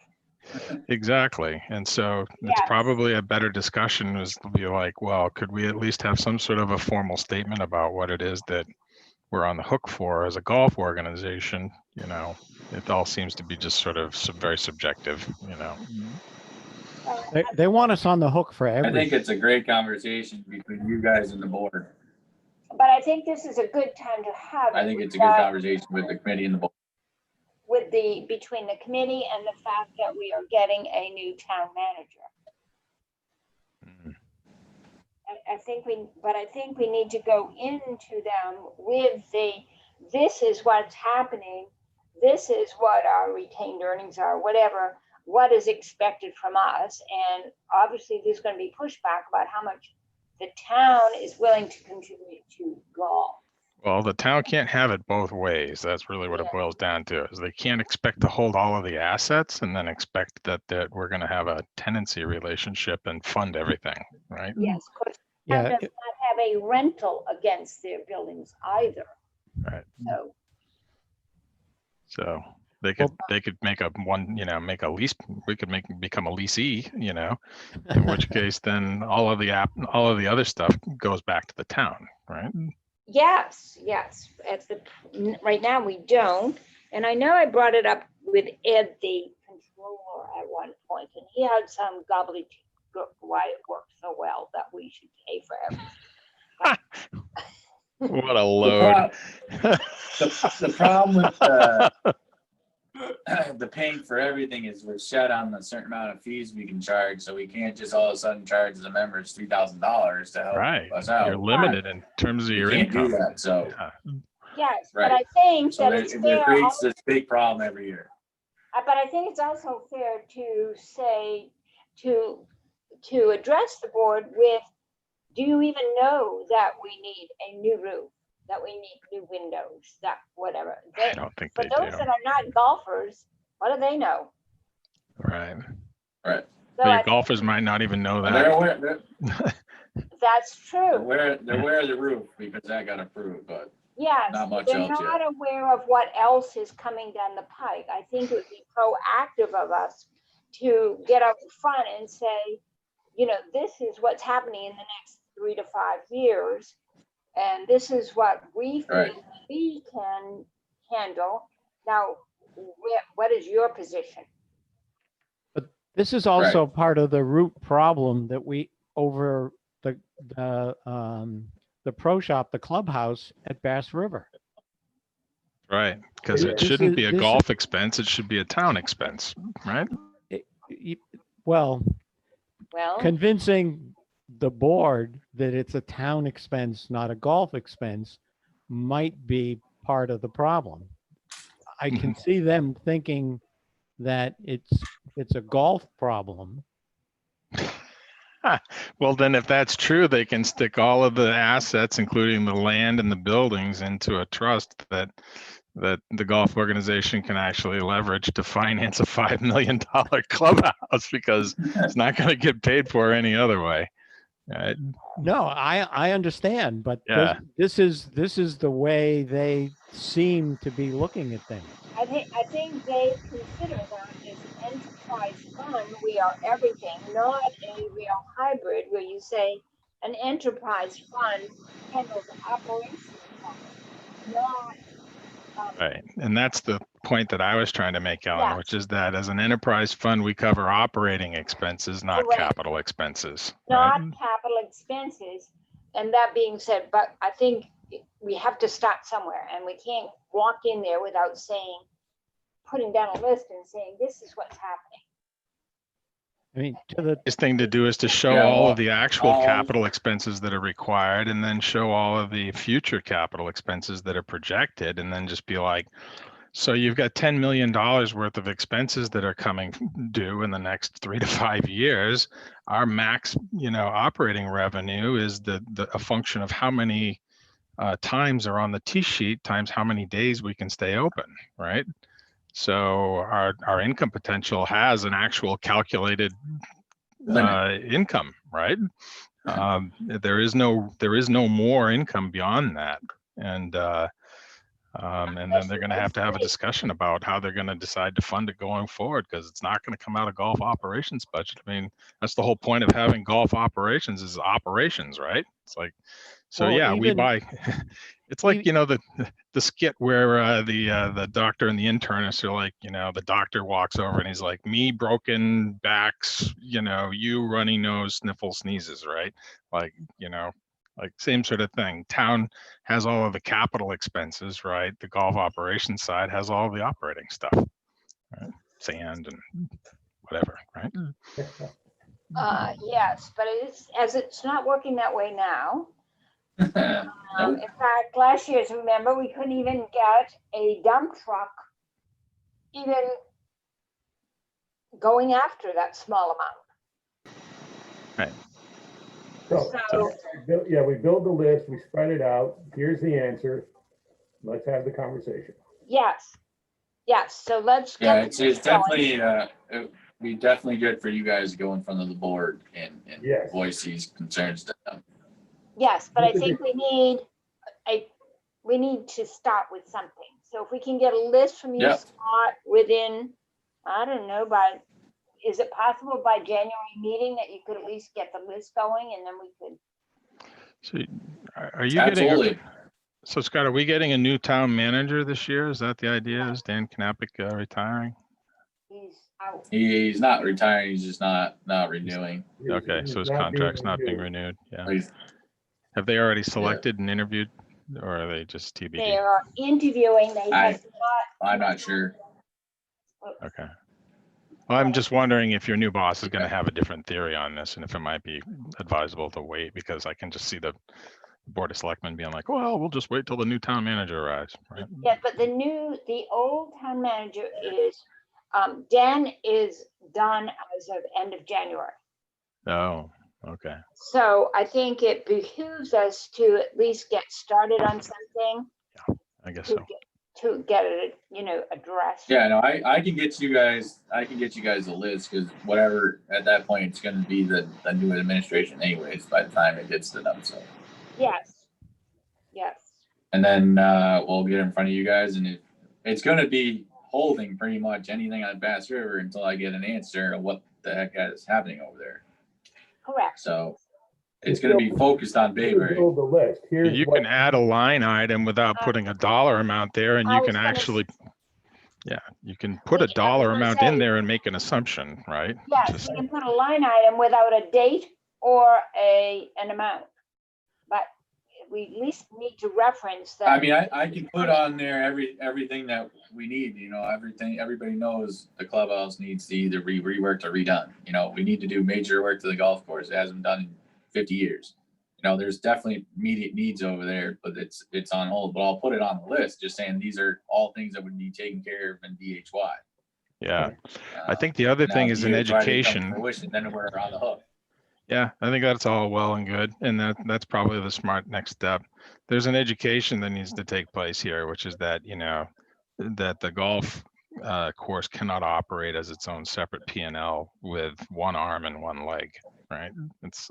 Exactly. And so it's Yes. probably a better discussion is to be like, well, could we at least have some sort of a formal statement about what it is that we're on the hook for as a golf organization? It all seems to be just sort of very subjective, They want us on the hook for I think everything. it's a great conversation between you guys and the board. But I think this is a good time to have it. I think it's a good conversation with the committee and the board. Between the committee and the fact that we are getting a new town manager. I think we need to go into them with this is what's happening. This is what our retained earnings are, whatever, what is expected from us. And obviously there's going to be pushback about how much the town is willing to contribute to golf. Well, the town can't have it both ways. That's really what it boils down to, is they can't expect to hold all of the assets and then expect that we're going to have a tenancy relationship and fund everything, right? Yes, of course. Yeah, Town does not have a rental against their buildings either. Right. So So they could make make a lease. We could become a leasee, in which case then all of the other stuff goes back to the town, right? yes. Right now we don't. And I know I brought it up with Ed, the controller, at one point, and he had some gobbledygook why it works so well that we should pay for everything. What a load. The problem with the paying for everything is we're set on a certain amount of fees we can charge, so we can't just all of a sudden charge the members $3,000 to help Right. us out. You're limited in terms of We your can't income. do that, so Yes, Right. but I think so that there, it's there fair. creates this big problem every year. But I think it's also fair to say, to address the board with, do you even know that we need a new roof, that we need new windows, that whatever? I don't think For they those do. that are not golfers, what do they know? Right. Right. So But I your think golfers might not even know They're that. aware, that's they're true. aware, they're aware of the roof because that got approved, but Yes, not much they're else yet. not aware of what else is coming down the pike. I think it would be proactive of us to get out in front and say, this is what's happening in the next 3 to 5 years. And this is what we feel Right. we can handle. Now, what is your position? This is also part of the root problem that we over the pro shop, the clubhouse at Bass River. Right, because it This shouldn't is- be a this- golf expense. It should be a town expense, right? Well, Well, convincing the board that it's a town expense, not a golf expense, might be part of the problem. I can see them thinking that it's a golf problem. Well, then if that's true, they can stick all of the assets, including the land and the buildings, into a trust that the golf organization can actually leverage to finance a $5 million clubhouse, because it's not going to get paid for any other way. Right? No, I understand, but Yeah. this is the way they seem to be looking at things. I think they consider that as an enterprise fund. We are everything, not a real hybrid where you say an enterprise fund handles operational costs, not. Right. And that's the point that I was trying to make, Ellen, Yeah. which is that as an enterprise fund, we cover operating expenses, not Correct. capital expenses. Not Right? capital expenses. And that being said, but I think we have to start somewhere, and we can't walk in there without saying, putting down a list and saying, this is what's happening. I mean, to the Biggest thing to do is to show Yeah, all well, of the actual capital expenses that are required, and then show all of the future capital expenses that are projected, and then just be like, so you've got $10 million worth of expenses that are coming due in the next 3 to 5 years. Our max, operating revenue is a function of how many times are on the T sheet times how many days we can stay open, right? So our income potential has an actual calculated income, right? There is no more income beyond that, and then they're going to have a discussion about how they're going to decide to fund it going forward, because it's not going to come out of golf operations budget. I mean, that's the whole point of having golf operations, is operations, right? It's like, so Well, yeah, we even- buy. It's like, the skit where the doctor and the internist are like, the doctor walks over and he's like, me broken backs, you runny nose, sniffle, sneezes, right? Like, like same sort of thing. Town has all of the capital expenses, right? The golf operations side has all of the operating stuff, right? Sand and whatever, right? Yes, but it's not working that way now. Nope. In fact, last year's, remember, we couldn't even get a dump truck even going after that small amount. So, yeah, we build the list, we spread it out. Here's the answer. Let's have the conversation. Yes. So let's Yeah, get it's this going. definitely, it'd be definitely good for you guys to go in front of the board and Yes. voice these concerns to them. Yes, but I This is think we need to start with something. So if we can get a list from you, Yep. Scott, within, I don't know, is it possible by January meeting that you could at least get the list going, and then we could? So are you Absolutely. So Scott, are we getting a new town manager this year? Is that the idea? Is Dan Knappich retiring? He's out. He's not retiring, he's just not renewing. Okay, so his contract's not being renewed. Yeah. He's- Have they already selected and interviewed, or are they just They TBD? are interviewing, they have I'm not sure. Okay. Well, I'm just wondering if your new boss is going to have a different theory on this, and if it might be advisable to wait, because I can just see the Board of Selectmen being like, well, we'll just wait till the new town manager arrives, right? Yeah, but the old town manager is, Dan is done as of end of January. Oh, okay. So I think it behooves us to at least get started on something I guess to so. to get it, addressed. Yeah, no, I can get you guys a list, because whatever, at that point, it's gonna be the new administration anyways, by the time it gets to them, so. Yes. And then, we'll get in front of you guys, and it's gonna be holding pretty much anything on Bass River until I get an answer of what the heck is happening over there. Correct. So it's gonna be focused on Here we Bayberry. build the list. Here's You what. can add a line item without putting a dollar amount there, and I you was can gonna actually, yeah, you can put a I was dollar gonna amount in say- there and make an assumption, right? Yes, Just- we can put a line item without a date or an amount. But we at least need to reference that. I mean, I can put on there everything that we need, everything, everybody knows the clubhouse needs to either be reworked or redone. We need to do major work to the golf course. It hasn't been done in 50 years. There's definitely immediate needs over there, but it's on hold, but I'll put it on the list, just saying these are all things that would be taken care of in DHY. Yeah, I think the other Now, thing if is in DHY didn't come to education. fruition, then we're on the hook. Yeah, I think that's all well and good, and that's probably the smart next step. There's an education that needs to take place here, which is that that the golf course cannot operate as its own separate P&L with one arm and one leg, right? It's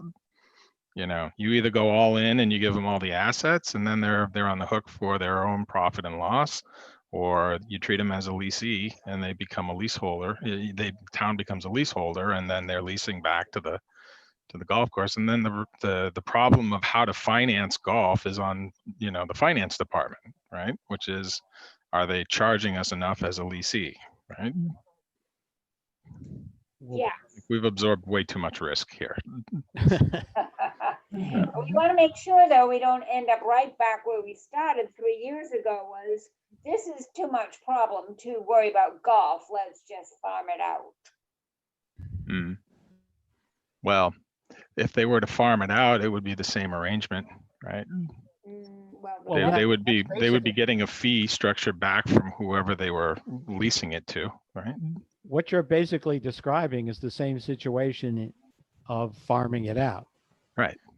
you either go all in and you give them all the assets, and then they're on the hook for their own profit and loss, or you treat them as a leasee and they become a leaseholder. Town becomes a leaseholder, and then they're leasing back to the golf course. And then the problem of how to finance golf is on the finance department, right? Which is, are they charging us enough as a leasee, right? Yeah. We've absorbed way too much risk here. We want to make sure, though, we don't end up right back where we started 3 years ago. Was this is too much problem to worry about golf? Let's just farm it out. Well, if they were to farm it out, it would be the same arrangement, right? Well, They would be basically- getting a fee structured back from whoever they were leasing it to, right? What you're basically describing is the same situation of farming it out.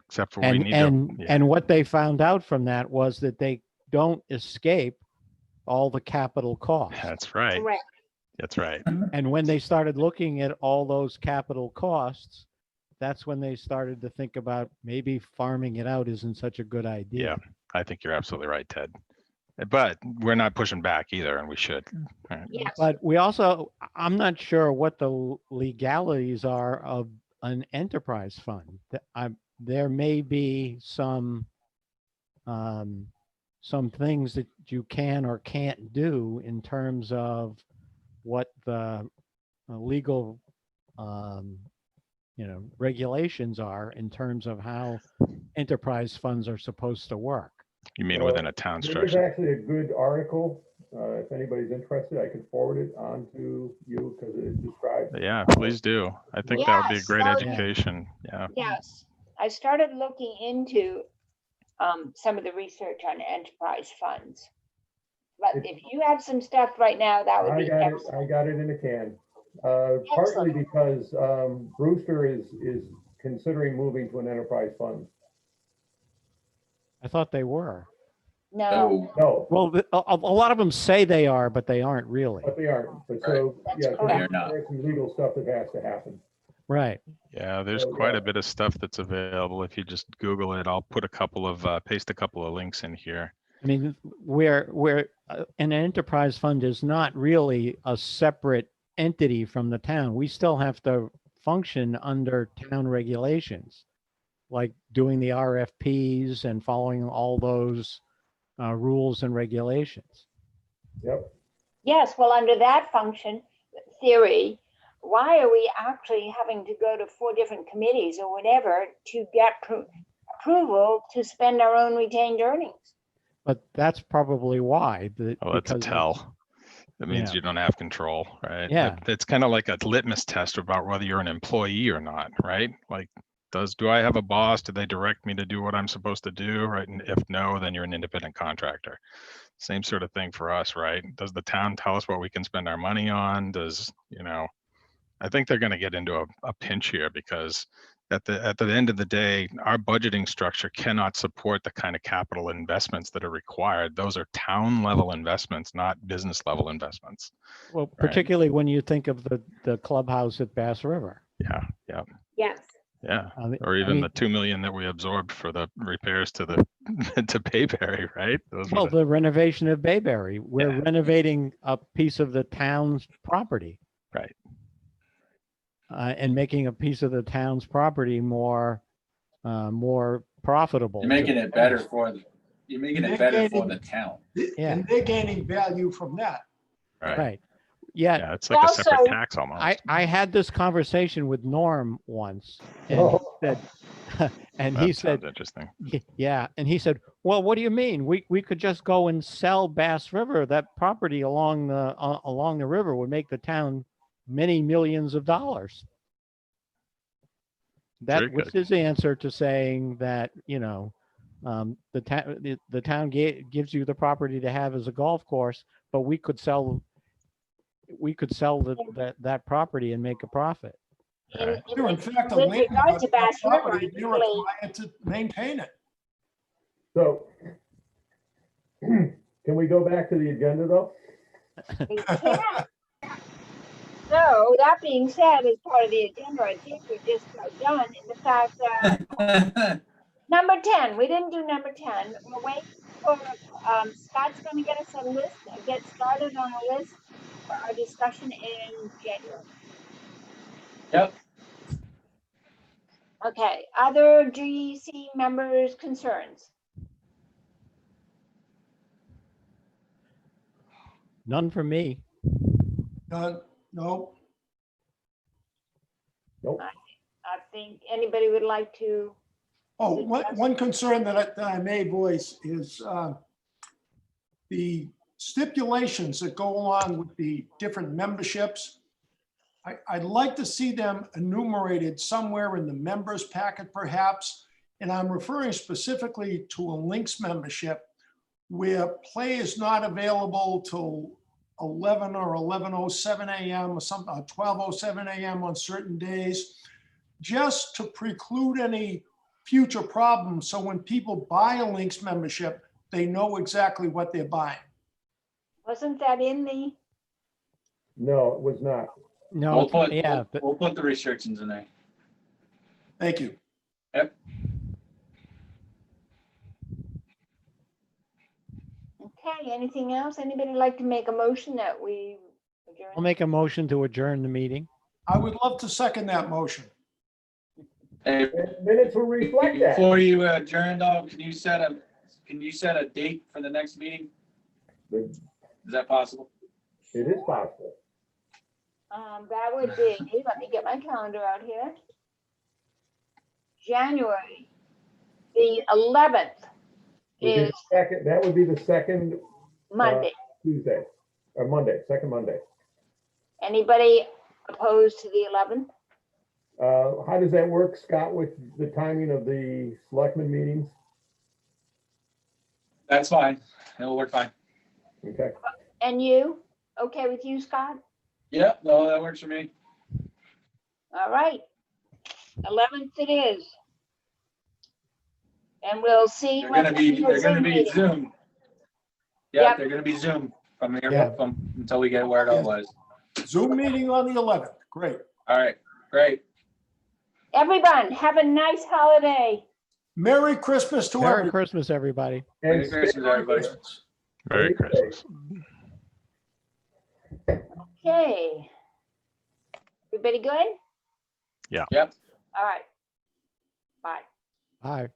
Except for we And need and to. Yeah. and what they found out from that was that they don't escape all the capital costs. That's right. Correct. That's right. And when they started looking at all those capital costs, that's when they started to think about maybe farming it out isn't such a good idea. Yeah, I think you're absolutely right, Ted. But we're not pushing back either, and we should. Right. Yes. But we also, I'm not sure what the legalities are of an enterprise fund. There may be some things that you can or can't do in terms of what the legal regulations are in terms of how enterprise funds are supposed to work. You mean within a town There's structure? actually a good article. If anybody's interested, I can forward it on to you because it describes. Yeah, please do. I think that would be a Yes, great that would be- education. Yeah. Yes, I started looking into some of the research on enterprise funds. But if you have some stuff right now, that would I be got it. excellent. I got it in a can. Partly Excellent. because Brewster is considering moving to an enterprise fund. I thought they were. No, No, Well, a lot of them say they are, but they aren't really. but they aren't. But so, That's yeah, correct. there's some legal stuff that has to happen. Right. Yeah, there's So, quite yeah. a bit of stuff that's available. If you just Google it, I'll put paste a couple of links in here. I mean, where an enterprise fund is not really a separate entity from the town. We still have to function under town regulations, like doing the RFPs and following all those rules and regulations. Yep. yes, well, under that function theory, why are we actually having to go to 4 different committees or whatever to get approval to spend our own retained earnings? But that's probably why. Oh, that's a because tell. That means Yeah. you don't have control, right? Yeah. It's kind of like a litmus test about whether you're an employee or not, right? Like, do I have a boss? Do they direct me to do what I'm supposed to do, right? And if no, then you're an independent contractor. Same sort of thing for us, right? Does the town tell us what we can spend our money on? I think they're going to get into a pinch here because at the end of the day, our budgeting structure cannot support the kind of capital investments that are required. Those are town level investments, not business level investments. Well, particularly when you think of the clubhouse at Bass River. Yeah. Yes. Or even the 2 million that we absorbed for the repairs to to Bayberry, right? Those were Well, the renovation of Bayberry, we're renovating a piece of the town's property. Right. And making a piece of the town's property more more profitable. You're making to it better owners. for the, you're making They're it better for getting- the town. Yeah. And they're gaining value from that. Right. Yeah. Yeah, it's like a separate Also, tax almost. I had this conversation with Norm once, and Oh. he said, and That he sounds said, interesting. yeah, and he said, well, what do you mean? We could just go and sell Bass River. That property along the river would make the town many millions of dollars. That Very was good. his answer to saying that, the town gives you the property to have as a golf course, but we could sell that property and make a profit. in, Sure, in fact, the with landlord regard to of that Bass River, property, they're actually, required to maintain it. So can we go back to the agenda though? we can. So that being said, as part of the agenda, I think we're just about done in the fact that number 10, we didn't do number 10. We're waiting for, Scott's gonna get us a list, get started on a list for our discussion in January. Yep. Okay, other GEC members' concerns? None for me. No, Nope. I think anybody would like to, oh, one concern that I may voice is the stipulations that go along with the different memberships. I'd like to see them enumerated somewhere in the members packet perhaps. And I'm referring specifically to a links membership where play is not available till 11 or 11:07 a.m. or something, 12:07 a.m. on certain days, just to preclude any future problems. So when people buy a links membership, they know exactly what they're buying. wasn't that in the, No, it was not. No, We'll put, yeah, but we'll put the restrictions in there. Thank you. okay, anything else? Anybody like to make a motion that we adjourn? I'll make a motion to adjourn the meeting. I would love to second that motion. Hey, And minutes will reflect that. before you adjourn though, can you set a date for the next meeting? It Is that possible? is possible. That would be, let me get my calendar out here. January, the 11th Would be is the second, that would be the second Monday. Tuesday, or Monday, second Monday. Anybody opposed to the 11th? How does that work, Scott, with the timing of the selectmen meetings? That's fine. It'll work fine. Okay, And you? Okay with you, Scott? Yep, no, that works for me. All right. 11th it is. And we'll see. They're what gonna be, the they're gonna Zoom be meeting. Zoom. Yeah, Yep. they're gonna be Zoom from here, Yeah. until we get word otherwise. Zoom meeting on the 11th. Great. All right, great. Everyone, have a nice holiday. Merry Christmas to Merry everyone. Christmas, everybody. and Merry Christmas, everybody. Merry Stay safe. Christmas. Okay. Everybody good? Yep. All right. Bye. Bye.